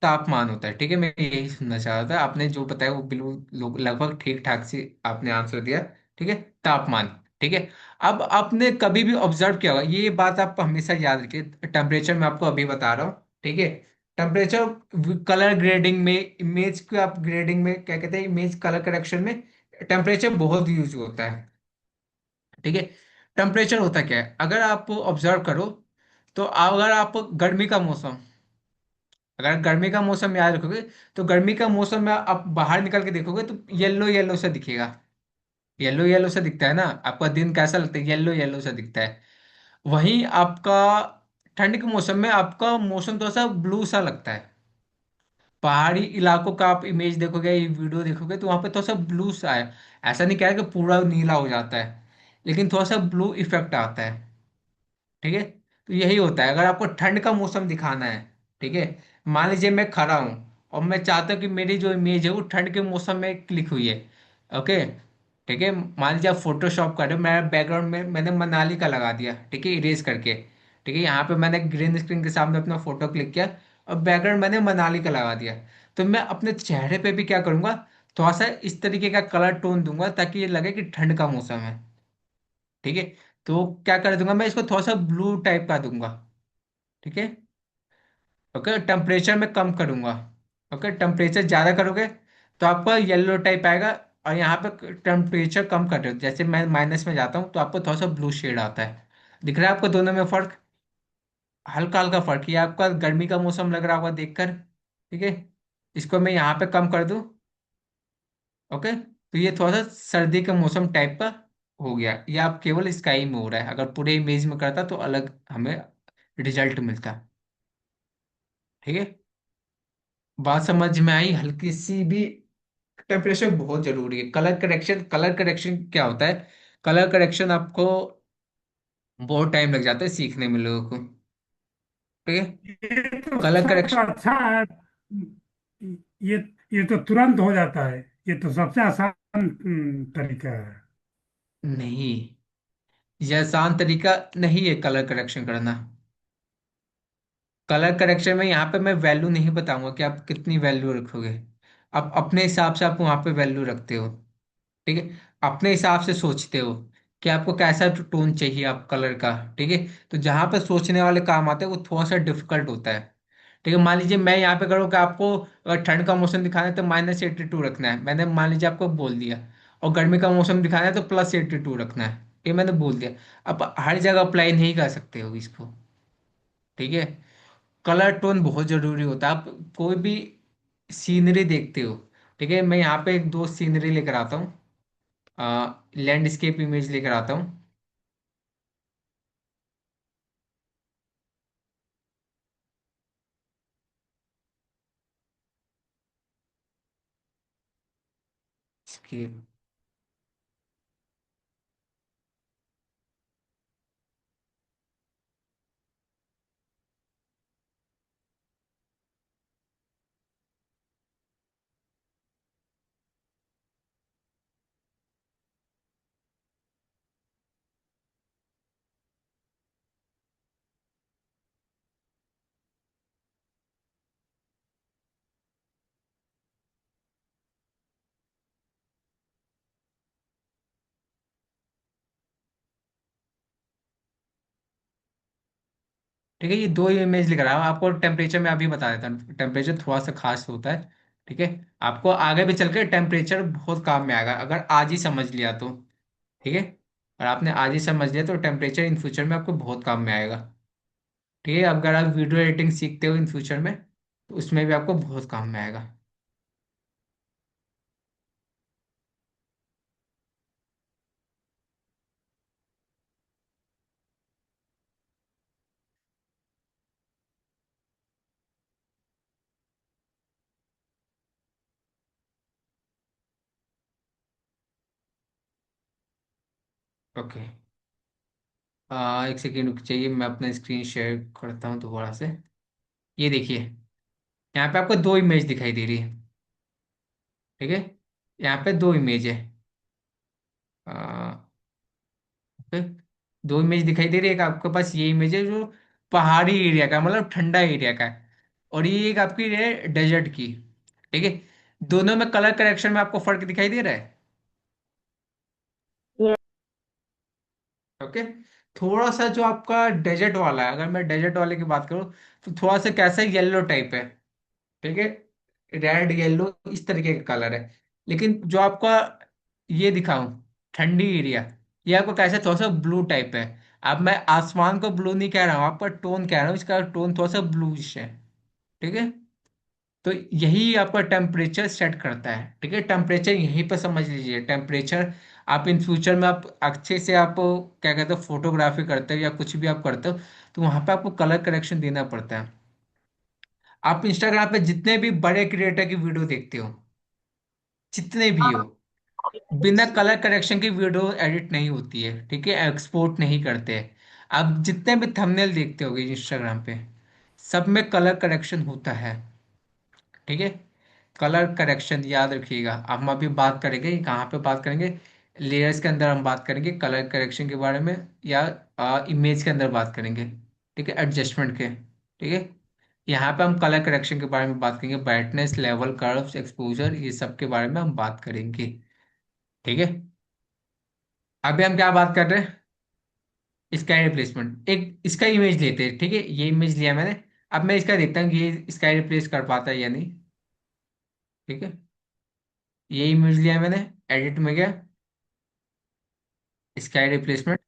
S1: तापमान होता है। ठीक है, मैं यही सुनना चाह रहा था, आपने जो बताया वो बिल्कुल लगभग ठीक ठाक से आपने आंसर दिया। ठीक है। तापमान। ठीक है। अब आपने कभी भी ऑब्जर्व किया होगा, ये बात आप हमेशा याद रखिए, टेम्परेचर मैं आपको अभी बता रहा हूँ। ठीक है। टेम्परेचर कलर ग्रेडिंग में, इमेज को आप ग्रेडिंग में क्या कहते हैं, इमेज कलर करेक्शन में टेम्परेचर बहुत यूज होता है। ठीक है। टेम्परेचर होता क्या है, अगर आप ऑब्जर्व करो तो अगर आप गर्मी का मौसम, अगर गर्मी का मौसम याद रखोगे तो गर्मी का मौसम में आप बाहर निकल के देखोगे तो येलो येलो सा दिखेगा। येलो येलो सा दिखता है ना, आपका दिन कैसा लगता है, येलो येलो सा दिखता है। वहीं आपका ठंड के मौसम में आपका मौसम थोड़ा सा ब्लू सा लगता है। पहाड़ी इलाकों का आप इमेज देखोगे, ये वीडियो देखोगे तो वहां पे थोड़ा सा ब्लू सा है। ऐसा नहीं कह रहा कि पूरा नीला हो जाता है, लेकिन थोड़ा सा ब्लू इफेक्ट आता है। ठीक है। तो यही होता है अगर आपको ठंड का मौसम दिखाना है। ठीक है। मान लीजिए मैं खड़ा हूं और मैं चाहता हूँ कि मेरी जो इमेज है वो ठंड के मौसम में क्लिक हुई है। ओके। ठीक है। मान लीजिए आप फोटोशॉप कर रहे हो, मैं बैकग्राउंड में मैंने मनाली का लगा दिया, ठीक है, इरेज करके। ठीक है। यहाँ पे मैंने ग्रीन स्क्रीन के सामने अपना फोटो क्लिक किया और बैकग्राउंड मैंने मनाली का लगा दिया। तो मैं अपने चेहरे पे भी क्या करूंगा, थोड़ा सा इस तरीके का कलर टोन दूंगा ताकि ये लगे कि ठंड का मौसम है। ठीक है। तो क्या कर दूंगा, मैं इसको थोड़ा सा ब्लू टाइप का दूंगा। ठीक है। ओके। टेम्परेचर में कम करूंगा। ओके। टेम्परेचर ज़्यादा करोगे तो आपका येलो टाइप आएगा। और यहाँ पे टेम्परेचर कम कर रहे हो, जैसे मैं माइनस में जाता हूँ तो आपको थोड़ा सा ब्लू शेड आता है। दिख रहा है आपको दोनों में फर्क? हल्का हल्का फर्क, ये आपका गर्मी का मौसम लग रहा होगा देखकर। ठीक है। इसको मैं यहाँ पे कम कर दूँ। ओके। तो ये थोड़ा सा सर्दी के मौसम टाइप का हो गया। ये आप केवल स्काई में हो रहा है, अगर पूरे इमेज में करता तो अलग हमें रिजल्ट मिलता। ठीक है। बात समझ में आई हल्की सी भी? टेम्परेचर बहुत जरूरी है। कलर करेक्शन, कलर करेक्शन क्या होता है, कलर करेक्शन आपको बहुत टाइम लग जाता है सीखने में लोगों को। ठीक है।
S5: ये तो
S1: कलर
S5: सर
S1: करेक्शन
S5: अच्छा है। ये ये तो तुरंत हो जाता है। ये तो सबसे आसान तरीका है।
S1: नहीं, ये आसान तरीका नहीं है कलर करेक्शन करना। कलर करेक्शन में यहाँ पे मैं वैल्यू नहीं बताऊंगा कि आप कितनी वैल्यू रखोगे। आप अपने हिसाब से आप वहाँ पे वैल्यू रखते हो। ठीक है। अपने हिसाब से सोचते हो कि आपको कैसा टोन चाहिए आप कलर का। ठीक है। तो जहां पर सोचने वाले काम आते हैं वो थोड़ा सा डिफिकल्ट होता है। ठीक है। मान लीजिए मैं यहाँ पे करूँ कि आपको अगर ठंड का मौसम दिखाना है तो -82 रखना है, मैंने मान लीजिए आपको बोल दिया। और गर्मी का मौसम दिखाना है तो +82 रखना है, ये मैंने बोल दिया। अब हर जगह अप्लाई नहीं कर सकते हो इसको। ठीक है। कलर टोन बहुत जरूरी होता है। आप कोई भी सीनरी देखते हो, ठीक है, मैं यहाँ पे एक दो सीनरी लेकर आता हूँ, लैंडस्केप इमेज लेकर आता हूँ। स्केप। ठीक है, ये दो इमेज लिख रहा हूँ आपको। टेम्परेचर मैं अभी बता देता हूँ, टेम्परेचर थोड़ा सा खास होता है। ठीक है, आपको आगे भी चल के टेम्परेचर बहुत काम में आएगा अगर आज ही समझ लिया तो। ठीक है, और आपने आज ही समझ लिया तो टेम्परेचर इन फ्यूचर में आपको बहुत काम में आएगा। ठीक है, अगर आप वीडियो एडिटिंग सीखते हो इन फ्यूचर में तो उसमें भी आपको बहुत काम में आएगा। ओके, एक सेकेंड रुक चाहिए, मैं अपना स्क्रीन शेयर करता हूँ दोबारा से। ये देखिए, यहाँ पे आपको दो इमेज दिखाई दे रही है। ठीक है, यहाँ पे दो इमेज है। ओके, दो इमेज दिखाई दे रही है। एक आपके पास ये इमेज है जो पहाड़ी एरिया का, मतलब ठंडा एरिया का है, और ये एक आपकी है डेजर्ट की। ठीक है, दोनों में कलर करेक्शन में आपको फर्क दिखाई दे रहा है।
S3: ये
S1: ओके, थोड़ा सा जो आपका डेजर्ट वाला है, अगर मैं डेजर्ट वाले की बात करूँ तो थोड़ा सा कैसा येलो टाइप है। ठीक है, रेड येलो इस तरीके का कलर है। लेकिन जो आपका ये दिखाऊं ठंडी एरिया, ये आपको कैसे थोड़ा सा ब्लू टाइप है। अब मैं आसमान को ब्लू नहीं कह रहा हूँ, आपका टोन कह रहा हूँ, इसका टोन थोड़ा सा ब्लूइश है। ठीक है, तो यही आपका टेम्परेचर सेट करता है। ठीक है, टेम्परेचर यहीं पर समझ लीजिए। टेम्परेचर आप इन फ्यूचर में आप अच्छे से आप क्या कहते हो फोटोग्राफी करते हो या कुछ भी आप करते हो, तो वहां पे आपको कलर करेक्शन देना पड़ता है। आप इंस्टाग्राम पे जितने भी बड़े क्रिएटर की वीडियो देखते हो, जितने भी हो, बिना कलर करेक्शन की वीडियो एडिट नहीं होती है। ठीक है, एक्सपोर्ट नहीं करते हैं। आप जितने भी थंबनेल देखते होगे इंस्टाग्राम पे, सब में कलर करेक्शन होता है। ठीक है, कलर करेक्शन याद रखिएगा। अब हम अभी बात करेंगे, कहाँ पे बात करेंगे, लेयर्स के अंदर हम बात करेंगे कलर करेक्शन के बारे में, या इमेज के अंदर बात करेंगे। ठीक है, एडजस्टमेंट के। ठीक है, यहाँ पे हम कलर करेक्शन के बारे में बात करेंगे, ब्राइटनेस लेवल कर्व्स एक्सपोजर ये सब के बारे में हम बात करेंगे। ठीक है, अभी हम क्या बात कर रहे हैं, स्काई रिप्लेसमेंट। एक इसका इमेज लेते हैं। ठीक है, ये इमेज लिया मैंने। अब मैं इसका देखता हूँ कि ये स्काई रिप्लेस कर पाता है या नहीं। ठीक है, ये इमेज लिया मैंने, एडिट में गया, स्काई रिप्लेसमेंट,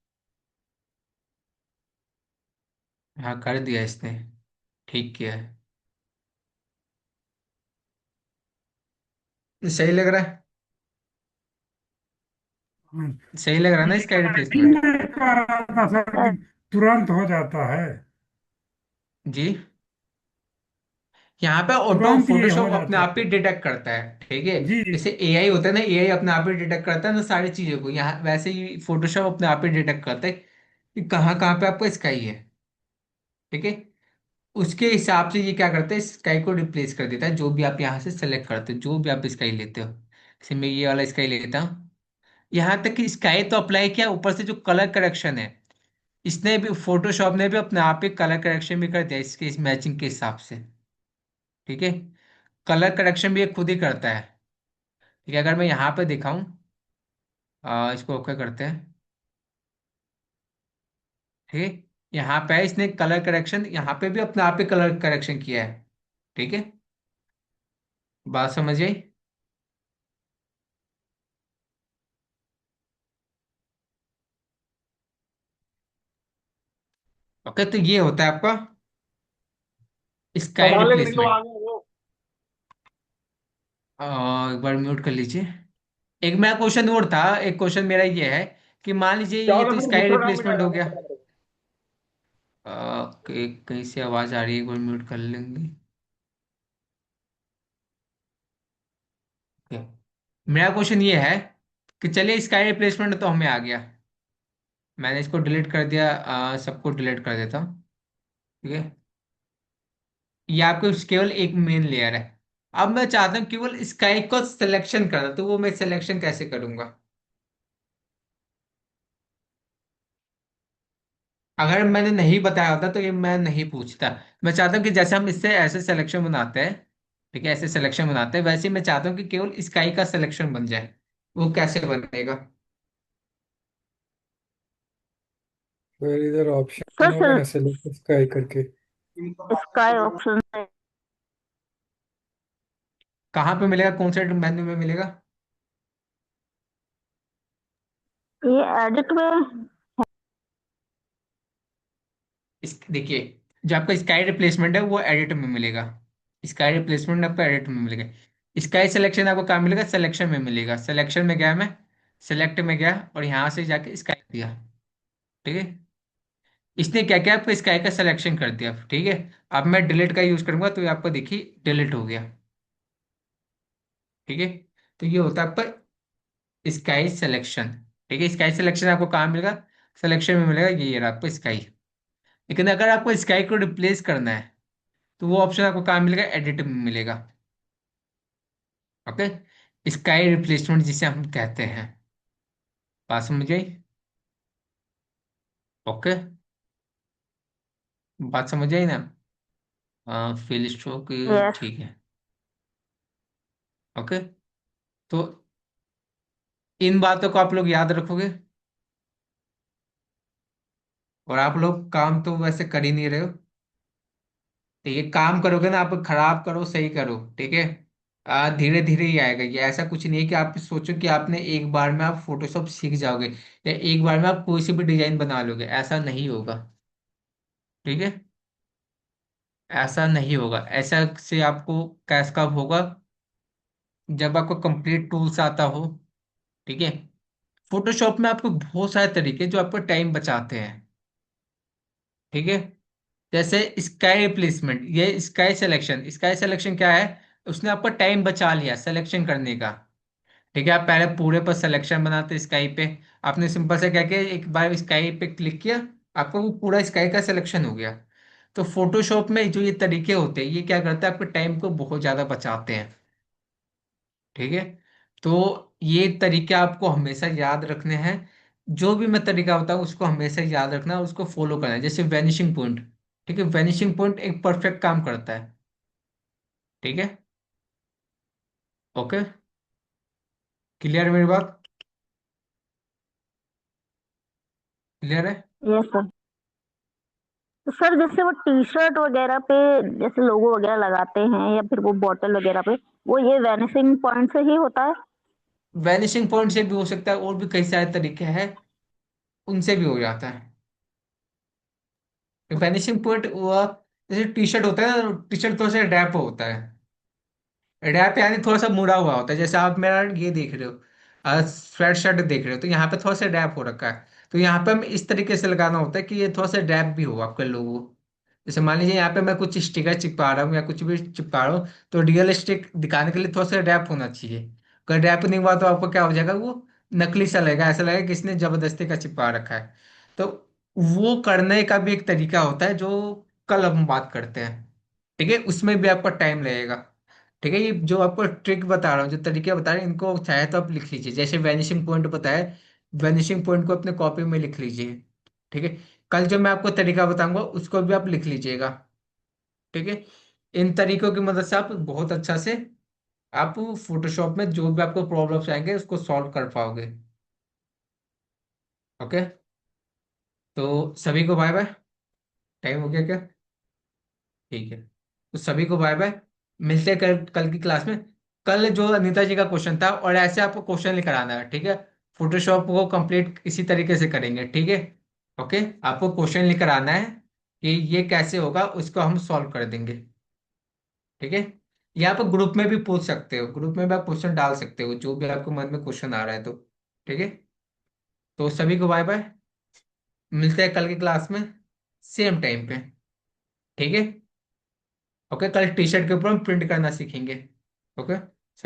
S1: हाँ कर दिया इसने, ठीक किया है। सही लग रहा है,
S5: हाँ,
S1: सही लग रहा है ना
S5: ये
S1: स्काई
S5: नहीं
S1: रिप्लेसमेंट।
S5: मैं कह रहा था सर कि तुरंत हो जाता है।
S1: जी, यहाँ पे ऑटो
S5: तुरंत ये हो
S1: फोटोशॉप अपने
S5: जाता
S1: आप ही
S5: है।
S1: डिटेक्ट करता है। ठीक है,
S5: जी
S1: जैसे एआई होता है ना, एआई अपने आप ही डिटेक्ट करता है ना सारी चीजों को, यहाँ वैसे ही फोटोशॉप अपने आप ही डिटेक्ट करता है कि कहाँ कहाँ पे आपका स्काई है। ठीक है, उसके हिसाब से ये क्या करता है, स्काई को रिप्लेस कर देता है। जो भी आप यहाँ से सेलेक्ट करते हो, जो भी आप स्काई लेते हो, जैसे मैं ये वाला स्काई लेता हूँ, यहाँ तक कि स्काई तो अप्लाई किया, ऊपर से जो कलर करेक्शन है, इसने भी फोटोशॉप ने भी अपने आप ही कलर करेक्शन भी कर दिया इसके इस मैचिंग के हिसाब से। ठीक है, कलर करेक्शन भी ये खुद ही करता है। ठीक है, अगर मैं यहाँ पे दिखाऊं, इसको ओके करते हैं। ठीक है, यहाँ पे है, इसने कलर करेक्शन यहाँ पे भी अपने आप ही कलर करेक्शन किया है। ठीक है, बात समझ आई। ओके, तो ये होता है आपका स्काई
S6: पढ़ा लेंगे तो
S1: रिप्लेसमेंट।
S6: आगे वो।
S1: एक बार म्यूट कर लीजिए। एक मेरा क्वेश्चन और था, एक क्वेश्चन मेरा ये है कि मान लीजिए
S6: क्या
S1: ये
S6: होगा
S1: तो
S6: फिर
S1: स्काई
S6: दूसरा नाम
S1: रिप्लेसमेंट
S6: मिटाएगा
S1: हो
S6: वो
S1: गया।
S6: बता दो।
S1: कहीं से आवाज आ रही है, एक बार म्यूट कर लेंगे। ओके, मेरा क्वेश्चन ये है कि चलिए स्काई रिप्लेसमेंट तो हमें आ गया, मैंने इसको डिलीट कर दिया, सबको डिलीट कर देता हूँ। ठीक है, ये आपको केवल एक मेन लेयर है। अब मैं चाहता हूँ केवल स्काई को सिलेक्शन करना, तो वो मैं सिलेक्शन कैसे करूंगा। अगर मैंने नहीं बताया होता तो ये मैं नहीं पूछता। मैं चाहता हूँ कि जैसे हम इससे ऐसे सिलेक्शन बनाते हैं, ठीक है, ऐसे सिलेक्शन बनाते हैं, वैसे ही मैं चाहता हूँ कि केवल स्काई का सिलेक्शन बन जाए। वो कैसे बनेगा।
S2: फिर इधर ऑप्शन होगा
S3: सर
S2: ना, सेलेक्ट स्काई करके।
S3: स्काई ऑप्शन है।
S1: कहाँ पे मिलेगा, कौन से मेन्यू में मिलेगा?
S3: ये एडिट में।
S1: इस देखिए, जो आपका स्काई रिप्लेसमेंट है वो एडिट में मिलेगा। स्काई रिप्लेसमेंट आपको एडिट में मिलेगा। स्काई सिलेक्शन आपको कहाँ मिलेगा? सिलेक्शन में मिलेगा। सिलेक्शन में गया मैं, सेलेक्ट में गया और यहाँ से जाके स्काई दिया। ठीक है, इसने क्या किया, आपको स्काई का सिलेक्शन कर दिया। ठीक है, अब मैं डिलीट का यूज करूंगा तो ये आपको देखिए डिलीट हो गया। ठीक है, तो ये होता है आपका स्काई सिलेक्शन। ठीक है, स्काई सिलेक्शन आपको कहाँ मिलेगा? सिलेक्शन में मिलेगा, ये रहा आपको स्काई। लेकिन अगर आपको स्काई को रिप्लेस करना है तो वो ऑप्शन आपको कहाँ मिलेगा? एडिट में मिलेगा। ओके, स्काई रिप्लेसमेंट जिसे हम कहते हैं। बात समझ आई? ओके, बात समझ आई ना? Fill stroke,
S3: yes.
S1: ठीक है। ओके, तो इन बातों को आप लोग याद रखोगे। और आप लोग काम तो वैसे कर ही नहीं रहे हो। तो ये काम करोगे ना, आप खराब करो सही करो, ठीक है। धीरे धीरे ही आएगा ये, ऐसा कुछ नहीं है कि आप सोचो कि आपने एक बार में आप फोटोशॉप सीख जाओगे या एक बार में आप कोई सी भी डिजाइन बना लोगे, ऐसा नहीं होगा। ठीक है, ऐसा नहीं होगा। ऐसा से आपको कैस कब होगा? जब आपको कंप्लीट टूल्स आता हो। ठीक है, फोटोशॉप में आपको बहुत सारे तरीके जो आपको टाइम बचाते हैं। ठीक है, जैसे स्काई रिप्लेसमेंट, ये स्काई सिलेक्शन, स्काई सिलेक्शन क्या है? उसने आपका टाइम बचा लिया सिलेक्शन करने का। ठीक है, आप पहले पूरे पर सिलेक्शन बनाते स्काई पे, आपने सिंपल से क्या किया, एक बार स्काई पे क्लिक किया, आपका वो पूरा स्काई का सिलेक्शन हो गया। तो फोटोशॉप में जो ये तरीके होते हैं ये क्या करते हैं, आपके टाइम को बहुत ज्यादा बचाते हैं। ठीक है, तो ये तरीके आपको हमेशा याद रखने हैं। जो भी मैं तरीका बताऊँ उसको हमेशा याद रखना है, उसको फॉलो करना है। जैसे वैनिशिंग पॉइंट, ठीक है, वैनिशिंग पॉइंट एक परफेक्ट काम करता है। ठीक है, ओके, क्लियर है मेरी बात? क्लियर है?
S3: Yes sir. तो सर जैसे वो टी शर्ट वगैरह पे जैसे लोगो वगैरह लगाते हैं या फिर वो बॉटल वगैरह पे, वो ये वैनिशिंग पॉइंट से ही होता है।
S1: वैनिशिंग पॉइंट से भी हो सकता है, और भी कई सारे तरीके हैं, उनसे भी हो जाता है। वैनिशिंग पॉइंट वो, जैसे टी शर्ट होता है ना, टी शर्ट थोड़ा सा रैप होता है। रैप यानी थोड़ा सा मुड़ा हुआ होता है, जैसे आप मेरा ये देख रहे हो, स्वेट शर्ट देख रहे हो, तो यहाँ पे थोड़ा सा रैप हो रखा है। तो यहाँ पे हमें इस तरीके से लगाना होता है कि ये थोड़ा सा रैप भी हो आपके लोगो। जैसे मान लीजिए यहाँ पे मैं कुछ स्टिकर चिपका रहा हूँ या कुछ भी चिपका रहा हूँ, तो रियलिस्टिक दिखाने के लिए थोड़ा सा रैप होना चाहिए। अगर रैप नहीं हुआ तो आपको क्या हो जाएगा, वो नकली सा लगेगा, ऐसा लगेगा कि इसने जबरदस्ती का चिपका रखा है। तो वो करने का भी एक तरीका होता है जो कल हम बात करते हैं। ठीक है, उसमें भी आपका टाइम लगेगा। ठीक है, ये जो आपको ट्रिक बता रहा हूँ, जो तरीके बता रहे हैं, इनको चाहे तो आप लिख लीजिए। जैसे वैनिशिंग पॉइंट बताया, वैनिशिंग पॉइंट को अपने कॉपी में लिख लीजिए। ठीक है, कल जो मैं आपको तरीका बताऊंगा उसको भी आप लिख लीजिएगा। ठीक है, इन तरीकों की मदद से आप बहुत अच्छा से आप फोटोशॉप में जो भी आपको प्रॉब्लम्स आएंगे उसको सॉल्व कर पाओगे। ओके, तो सभी को बाय बाय। टाइम हो गया क्या? ठीक है, तो सभी को बाय बाय। मिलते हैं कल, कल की क्लास में। कल जो अनीता जी का क्वेश्चन था, और ऐसे आपको क्वेश्चन लेकर आना है। ठीक है, फोटोशॉप को कंप्लीट इसी तरीके से करेंगे। ठीक है, ओके, आपको क्वेश्चन लेकर आना है कि ये कैसे होगा, उसको हम सॉल्व कर देंगे। ठीक है, ये आप ग्रुप में भी पूछ सकते हो, ग्रुप में भी आप क्वेश्चन डाल सकते हो जो भी आपको मन में क्वेश्चन आ रहा है तो। ठीक है, तो सभी को बाय बाय। मिलते हैं कल की क्लास में सेम टाइम पे। ठीक है, ओके, कल टी शर्ट के ऊपर हम प्रिंट करना सीखेंगे। ओके।